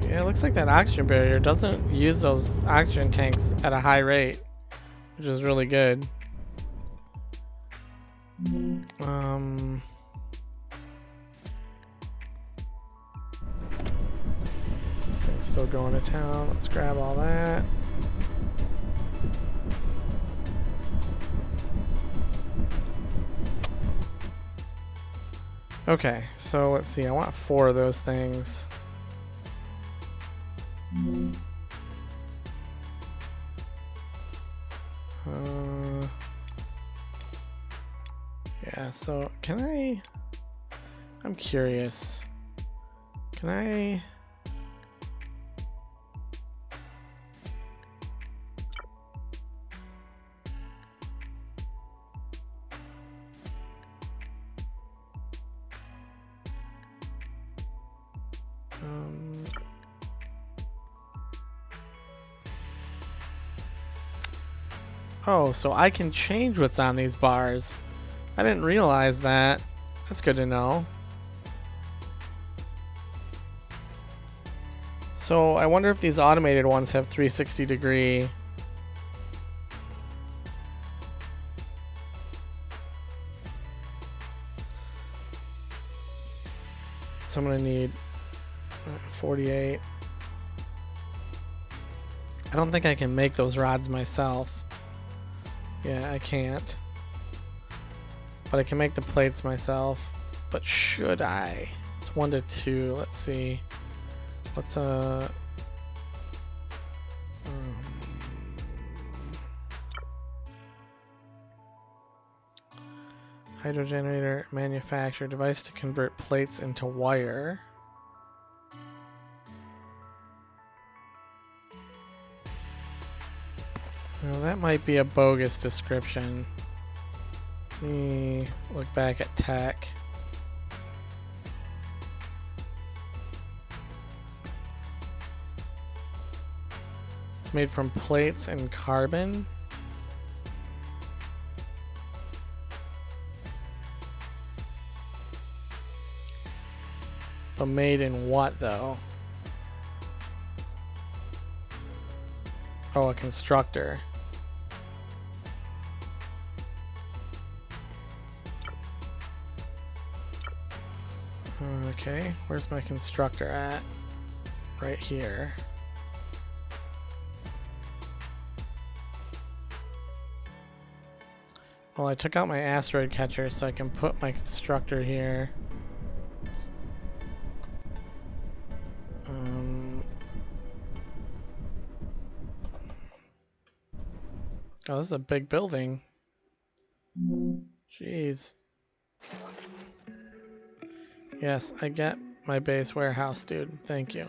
Yeah, it looks like that oxygen barrier doesn't use those oxygen tanks at a high rate, which is really good. This thing's still going to town. Let's grab all that. Okay, so let's see. I want 4 of those things. Yeah, so can I'm curious. Can I... Oh, so I can change what's on these bars. I didn't realize that. That's good to know. So I wonder if these automated ones have 360-degree. So I'm gonna need 48. I don't think I can make those rods myself. Yeah, I can't. But I can make the plates myself. But should I? It's 1 to 2. Let's see. What's a... hydro generator, manufacturer, device to convert plates into wire. Well, that might be a bogus description. Let me look back at tech. It's made from plates and carbon. But made in what, though? Oh, a constructor. Okay, where's my constructor at? Right here. Well, I took out my asteroid catcher, so I can put my constructor here. Oh, this is a big building. Jeez. Yes, I get my base warehouse, dude. Thank you.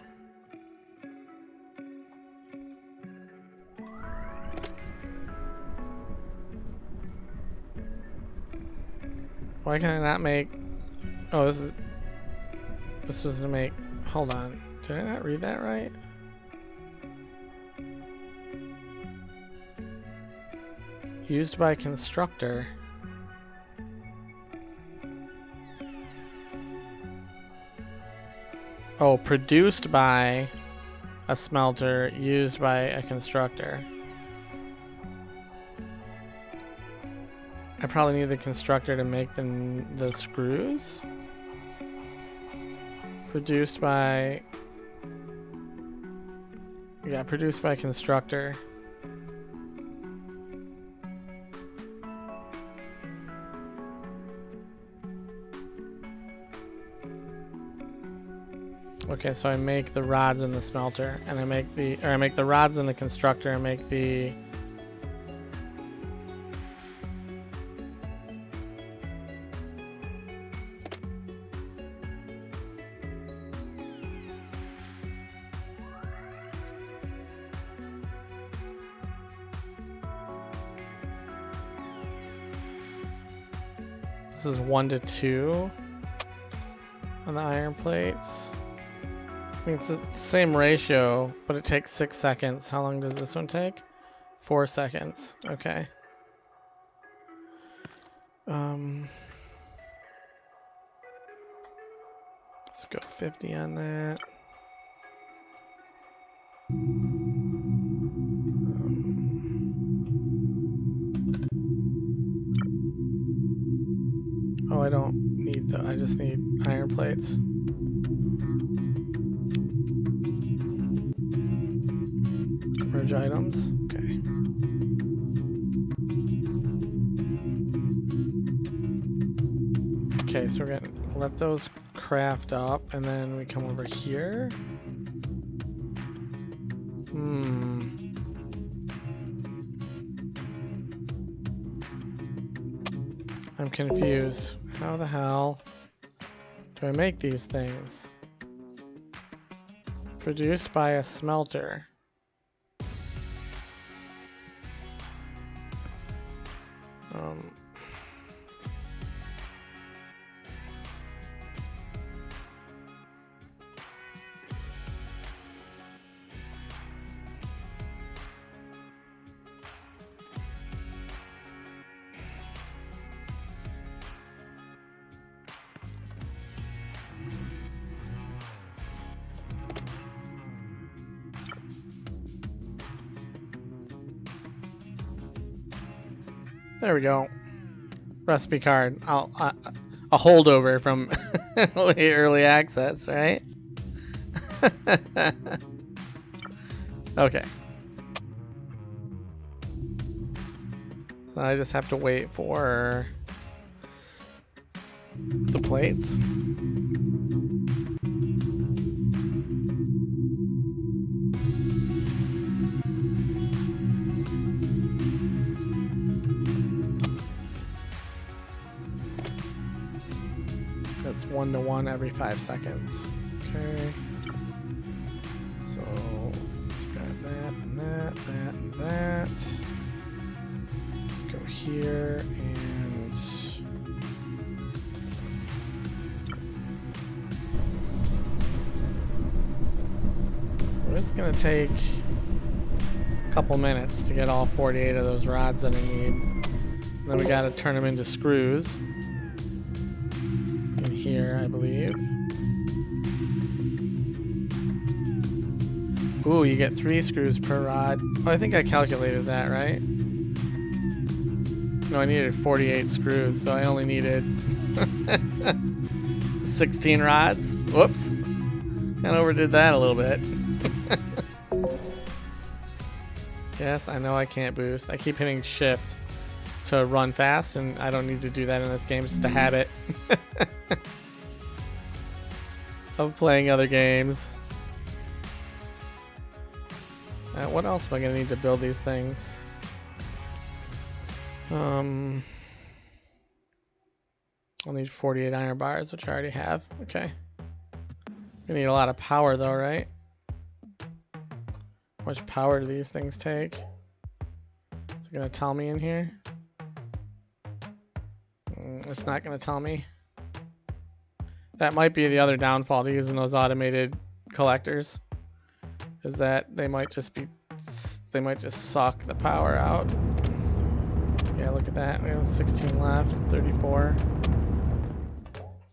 Why can I not make... Oh, this was to make... Hold on. Did I not read that right? Used by constructor. Oh, produced by a smelter, used by a constructor. I probably need the constructor to make the screws. Produced by... Yeah, produced by constructor. Okay, so I make the rods in the smelter, and I make the rods in the constructor, and make the... This is 1 to 2 on the iron plates. I mean, it's the same ratio, but it takes 6 seconds. How long does this one take? 4 seconds. Okay. Let's go 50 on that. Oh, I don't need I just need iron plates. Merge items. Okay. Okay, so we're gonna let those craft up, and then we come over here. I'm confused. How the hell do I make these things? Produced by a smelter. There we go. Recipe card. A holdover from early access, right? Okay. So I just have to wait for the plates. That's 1-to-1 every 5 seconds. Okay. So grab that and that, that and that. Let's go here and it's gonna take a couple minutes to get all 48 of those rods that I need. And then we gotta turn them into screws. In here, I believe. Ooh, you get 3 screws per rod. Oh, I think I calculated that, right? No, I needed 48 screws, so I only needed 16 rods. Whoops. Kind of overdid that a little bit. Yes, I know I can't boost. I keep hitting shift to run fast, and I don't need to do that in this game. It's just a habit of playing other games. What else am I going to need to build these things? I'll need 48 iron bars, which I already have. Okay. We need a lot of power though, right? How much power do these things take? Is it going to tell me in here? It's not going to tell me. That might be the other downfall to using those automated collectors. Is that they might just suck the power out. Yeah, look at that. We have 16 left, 34.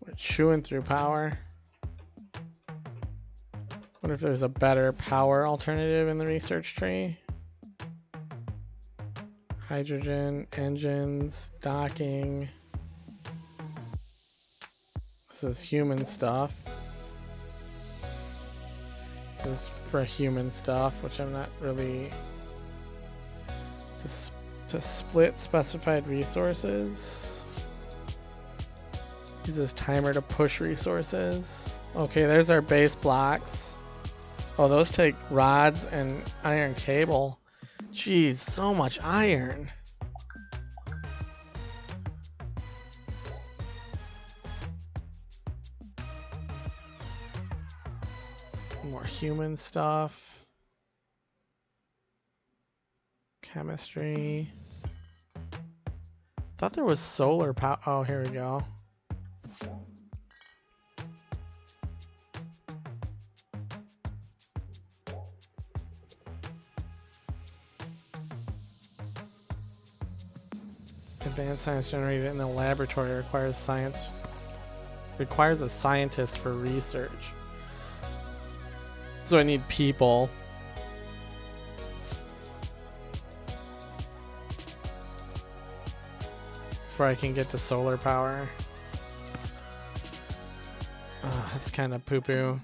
We're chewing through power. Wonder if there's a better power alternative in the research tree. Hydrogen, engines, docking. This is human stuff. This is for human stuff, which I'm not really... To split specified resources. Use this timer to push resources. Okay, there's our base blocks. Oh, those take rods and iron cable. Jeez, so much iron. More human stuff. Chemistry. Thought there was solar power. Oh, here we go. Advanced science generated in the laboratory requires a scientist for research. So I need people. Before I can get to solar power. Oh, that's kind of poo-poo.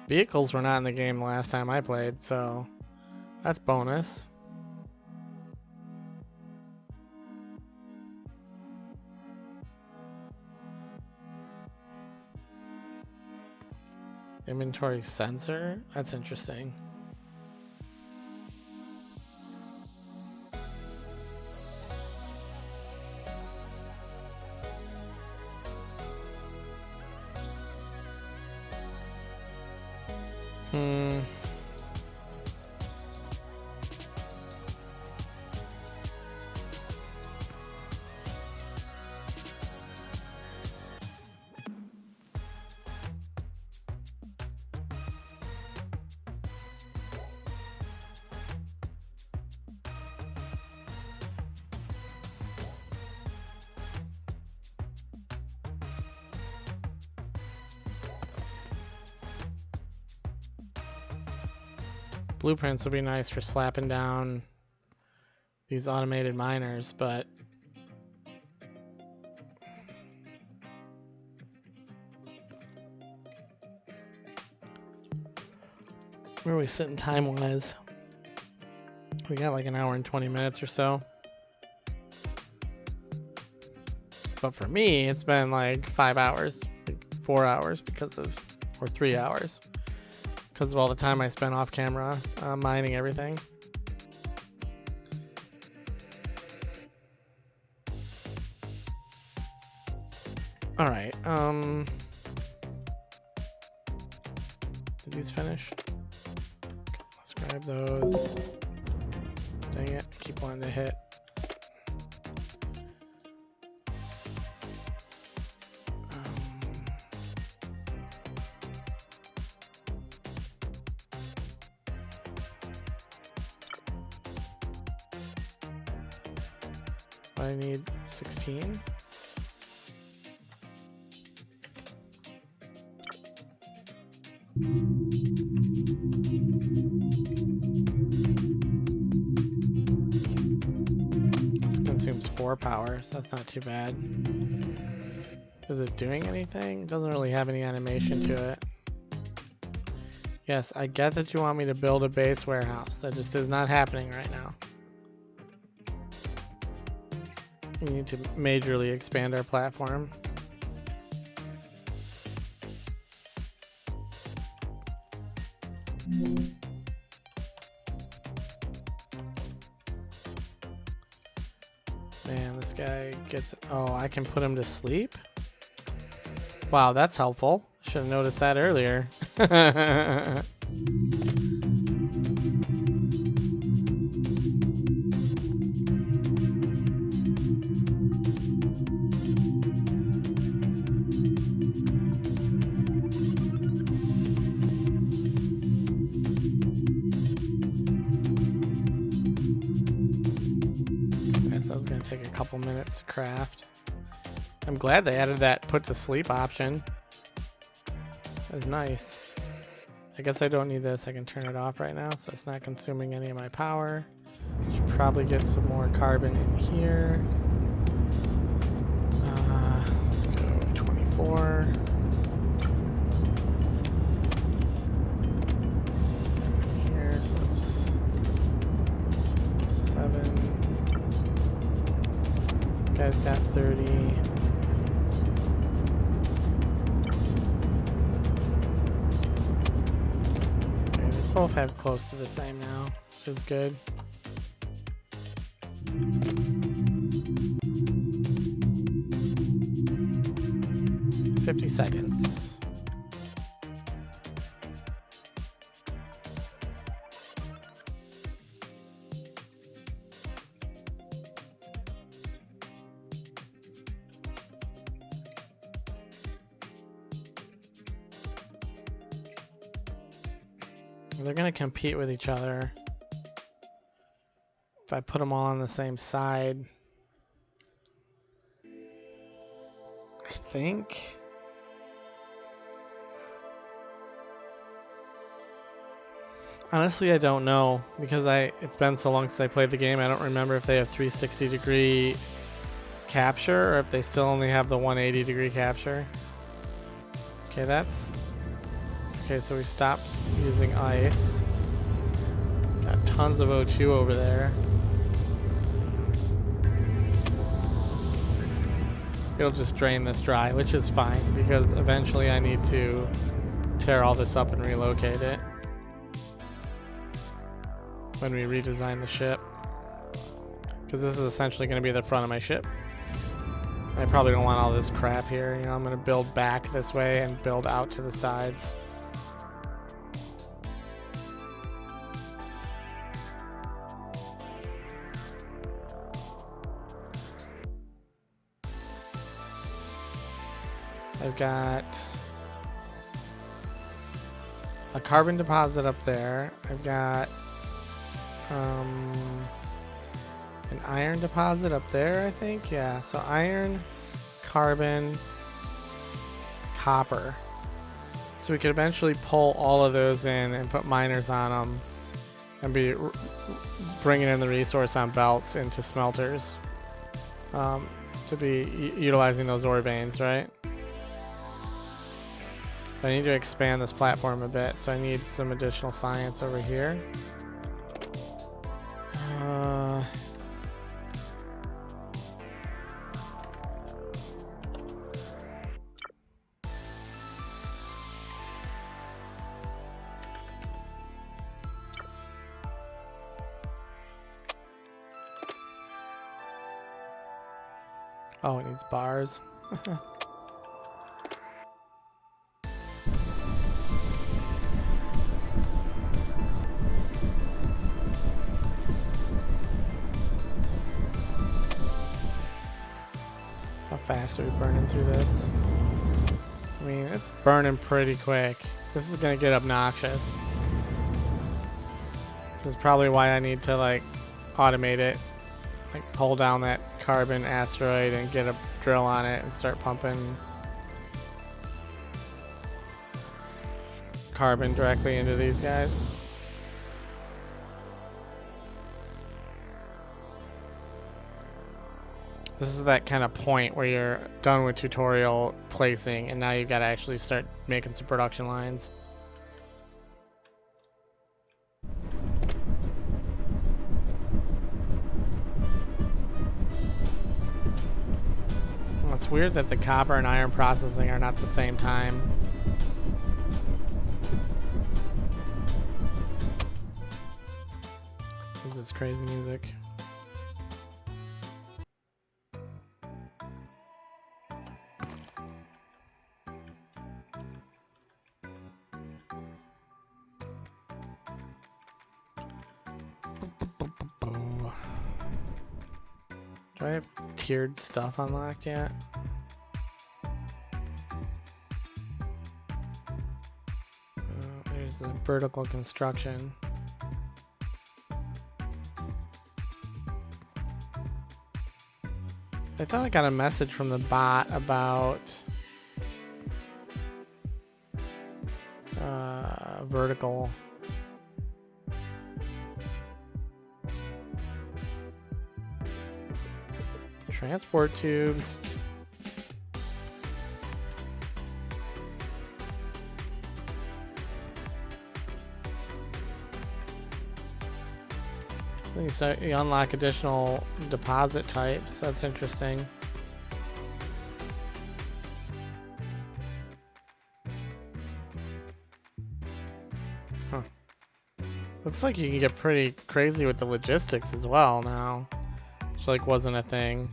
Vehicles were not in the game the last time I played, so that's bonus. Inventory sensor? That's interesting. Blueprints would be nice for slapping down these automated miners, but Where are we sitting time-wise? We got like an hour and 20 minutes or so. But for me, it's been like 5 hours, like 4 hours or 3 hours. Because of all the time I spent off camera mining everything. Alright, did these finish? Okay, let's grab those. Dang it, keep wanting to hit. I need 16. This consumes 4 power, so that's not too bad. Is it doing anything? It doesn't really have any animation to it. Yes, I get that you want me to build a base warehouse. That just is not happening right now. We need to majorly expand our platform. Man, this guy gets... Oh, I can put him to sleep? Wow, that's helpful. Should have noticed that earlier. Take a couple minutes to craft. I'm glad they added that put to sleep option. That's nice. I guess I don't need this. I can turn it off right now so it's not consuming any of my power. Should probably get some more carbon in here. Let's go 24. Here, so it's 7. Guy's got 30. Okay, they both have close to the same now, which is good. $50 seconds. They're going to compete with each other. If I put them all on the same side, I think. Honestly, I don't know because it's been so long since I played the game. I don't remember if they have 360-degree capture or if they still only have the 180-degree capture. Okay, okay, so we stopped using ice. Got tons of O2 over there. It'll just drain this dry, which is fine because eventually I need to tear all this up and relocate it when we redesign the ship. Because this is essentially going to be the front of my ship. I probably don't want all this crap here. You know, I'm going to build back this way and build out to the sides. I've got a carbon deposit up there. I've got an iron deposit up there, I think. Yeah, so iron, carbon, copper. So we could eventually pull all of those in and put miners on them and be bringing in the resource on belts into smelters to be utilizing those ore veins, right? But I need to expand this platform a bit, so I need some additional science over here. Oh, it needs bars. How fast are we burning through this? I mean, it's burning pretty quick. This is gonna get obnoxious. This is probably why I need to like automate it. Like pull down that carbon asteroid and get a drill on it and start pumping carbon directly into these guys. This is that kind of point where you're done with tutorial placing and now you've got to actually start making some production lines. Well, it's weird that the copper and iron processing are not the same time. This is crazy music. Do I have tiered stuff unlocked yet? There's the vertical construction. I thought I got a message from the bot about vertical. Transport tubes. So you unlock additional deposit types. That's interesting. Huh. Looks like you can get pretty crazy with the logistics as well now. Which like wasn't a thing.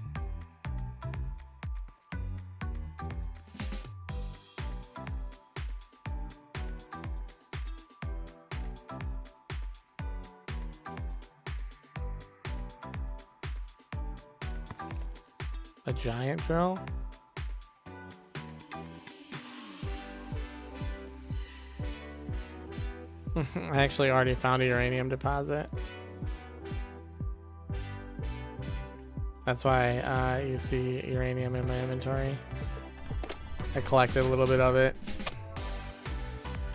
A giant drill? I actually already found a uranium deposit. That's why you see uranium in my inventory. I collected a little bit of it.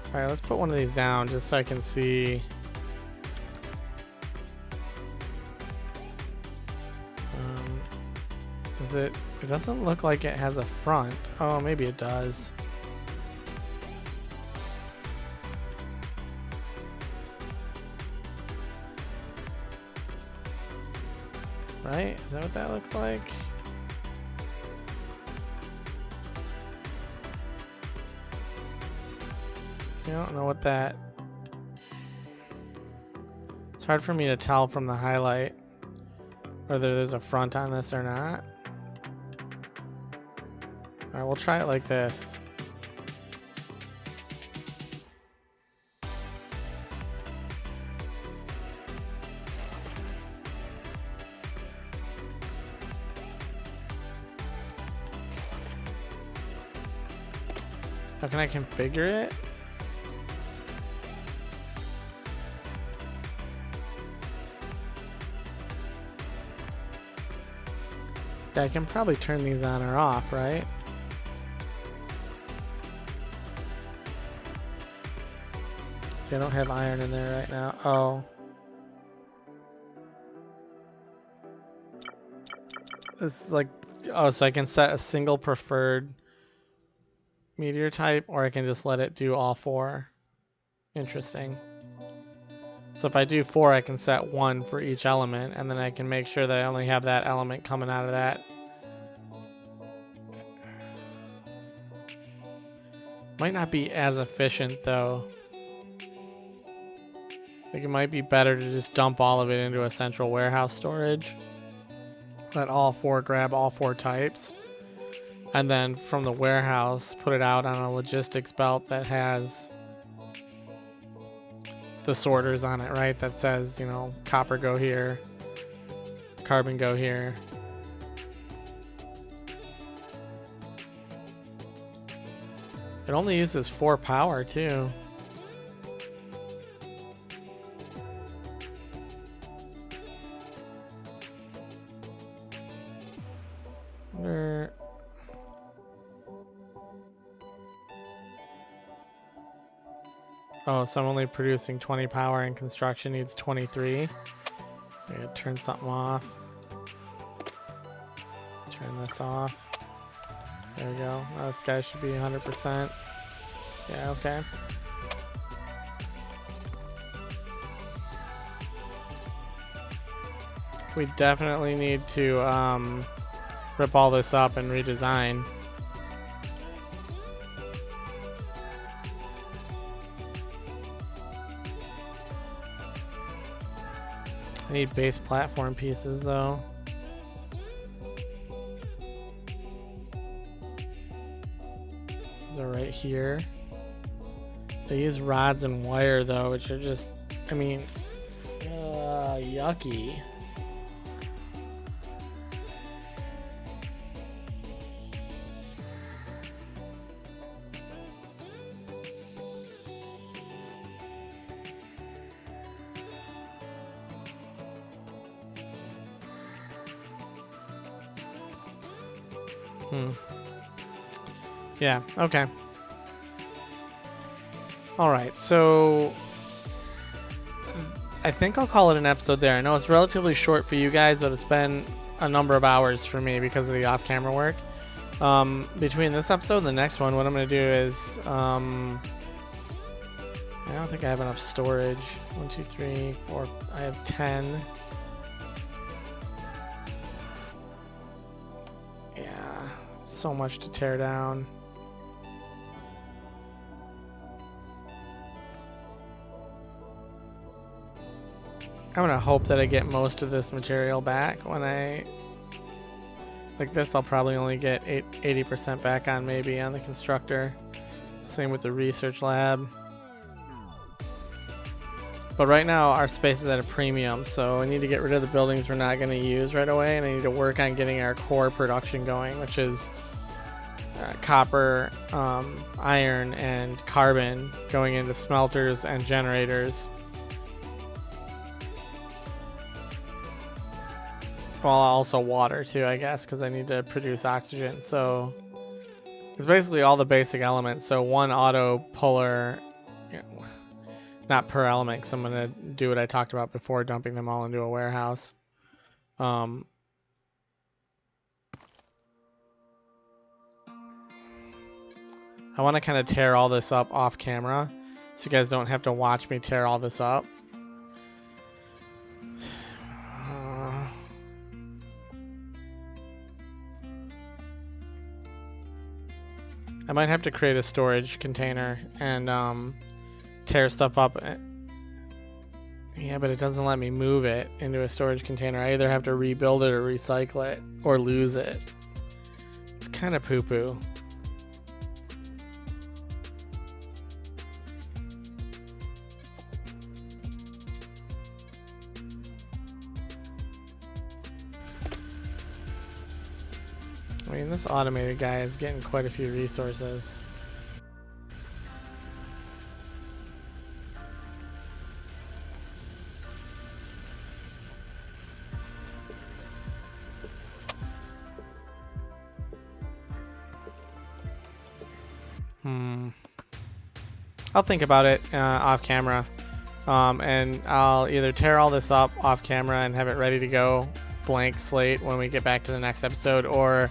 Alright, let's put one of these down just so I can see. It doesn't look like it has a front. Oh, maybe it does. Right? Is that what that looks like? I don't know what that... It's hard for me to tell from the highlight whether there's a front on this or not. Alright, we'll try it like this. How can I configure it? Yeah, I can probably turn these on or off, right? See, I don't have iron in there right now. Oh. This is like... Oh, so I can set a single preferred meteor type, or I can just let it do all 4. Interesting. So if I do 4, I can set 1 for each element, and then I can make sure that I only have that element coming out of that. Might not be as efficient though. I think it might be better to just dump all of it into a central warehouse storage. Let all 4 grab all 4 types. And then from the warehouse, put it out on a logistics belt that has the sorters on it, right? That says, you know, copper go here, carbon go here. It only uses 4 power too. Oh, so I'm only producing 20 power and construction needs 23. I gotta turn something off. Turn this off. There we go. Now this guy should be 100%. Yeah, okay. We definitely need to rip all this up and redesign. I need base platform pieces though. These are right here. They use rods and wire though, which are just, I mean, yucky. Yeah, okay. Alright, so I think I'll call it an episode there. I know it's relatively short for you guys, but it's been a number of hours for me because of the off-camera work. Between this episode and the next one, what I'm going to do is... I don't think I have enough storage. 1, 2, 3, 4... I have 10. Yeah, so much to tear down. I'm gonna hope that I get most of this material back when I... Like this, I'll probably only get 80% back on maybe on the constructor. Same with the research lab. But right now, our space is at a premium, so I need to get rid of the buildings we're not gonna use right away, and I need to work on getting our core production going, which is copper, iron, and carbon going into smelters and generators. Well, also water too, I guess, because I need to produce oxygen. So it's basically all the basic elements. So 1 auto puller, you know, not per element, because I'm going to do what I talked about before, dumping them all into a warehouse. I want to kind of tear all this up off camera, so you guys don't have to watch me tear all this up. I might have to create a storage container and tear stuff up. Yeah, but it doesn't let me move it into a storage container. I either have to rebuild it or recycle it or lose it. It's kind of poo-poo. I mean, this automated guy is getting quite a few resources. I'll think about it off camera, and I'll either tear all this up off camera and have it ready to go, blank slate, when we get back to the next episode, or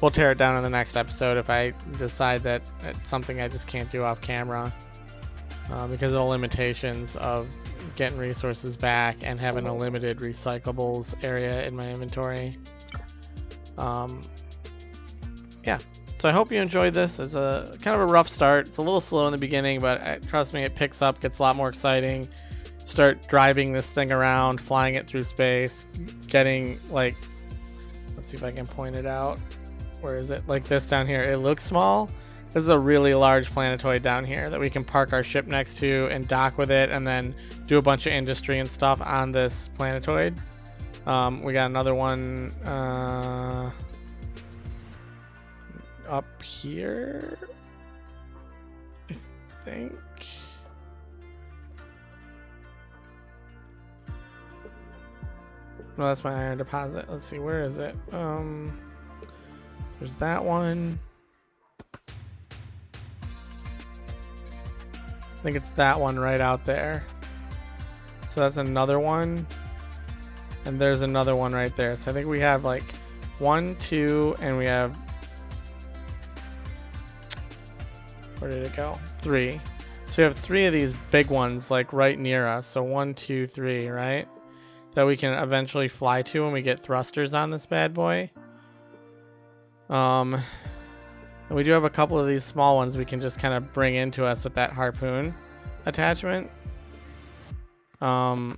we'll tear it down in the next episode if I decide that it's something I just can't do off camera because of the limitations of getting resources back and having a limited recyclables area in my inventory. Yeah, so I hope you enjoyed this. It's a kind of a rough start. It's a little slow in the beginning, but trust me, it picks up, gets a lot more exciting. Start driving this thing around, flying it through space, getting like, let's see if I can point it out. Where is it? Like this down here. It looks small. This is a really large planetoid down here that we can park our ship next to and dock with it and then do a bunch of industry and stuff on this planetoid. We got another one up here, I think. No, that's my iron deposit. Let's see, where is it? There's that one. I think it's that one right out there. So that's another one. And there's another one right there. So I think we have like 1, 2, and we have, where did it go? 3. So we have 3 of these big ones like right near us. So 1, 2, 3, right? That we can eventually fly to when we get thrusters on this bad boy. And we do have a couple of these small ones we can just kind of bring into us with that harpoon attachment. So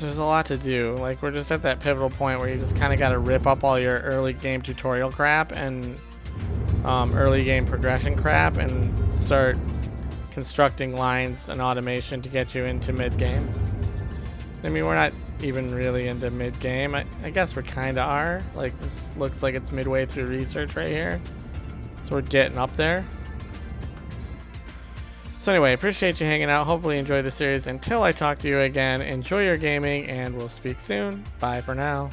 there's a lot to do. Like, we're just at that pivotal point where you just kind of got to rip up all your early game tutorial crap and early game progression crap and start constructing lines and automation to get you into mid-game. I mean, we're not even really into mid-game. I guess we kind of are. Like, this looks like it's midway through research right here. So we're getting up there. So anyway, appreciate you hanging out. Hopefully you enjoyed the series. Until I talk to you again, enjoy your gaming, and we'll speak soon. Bye for now.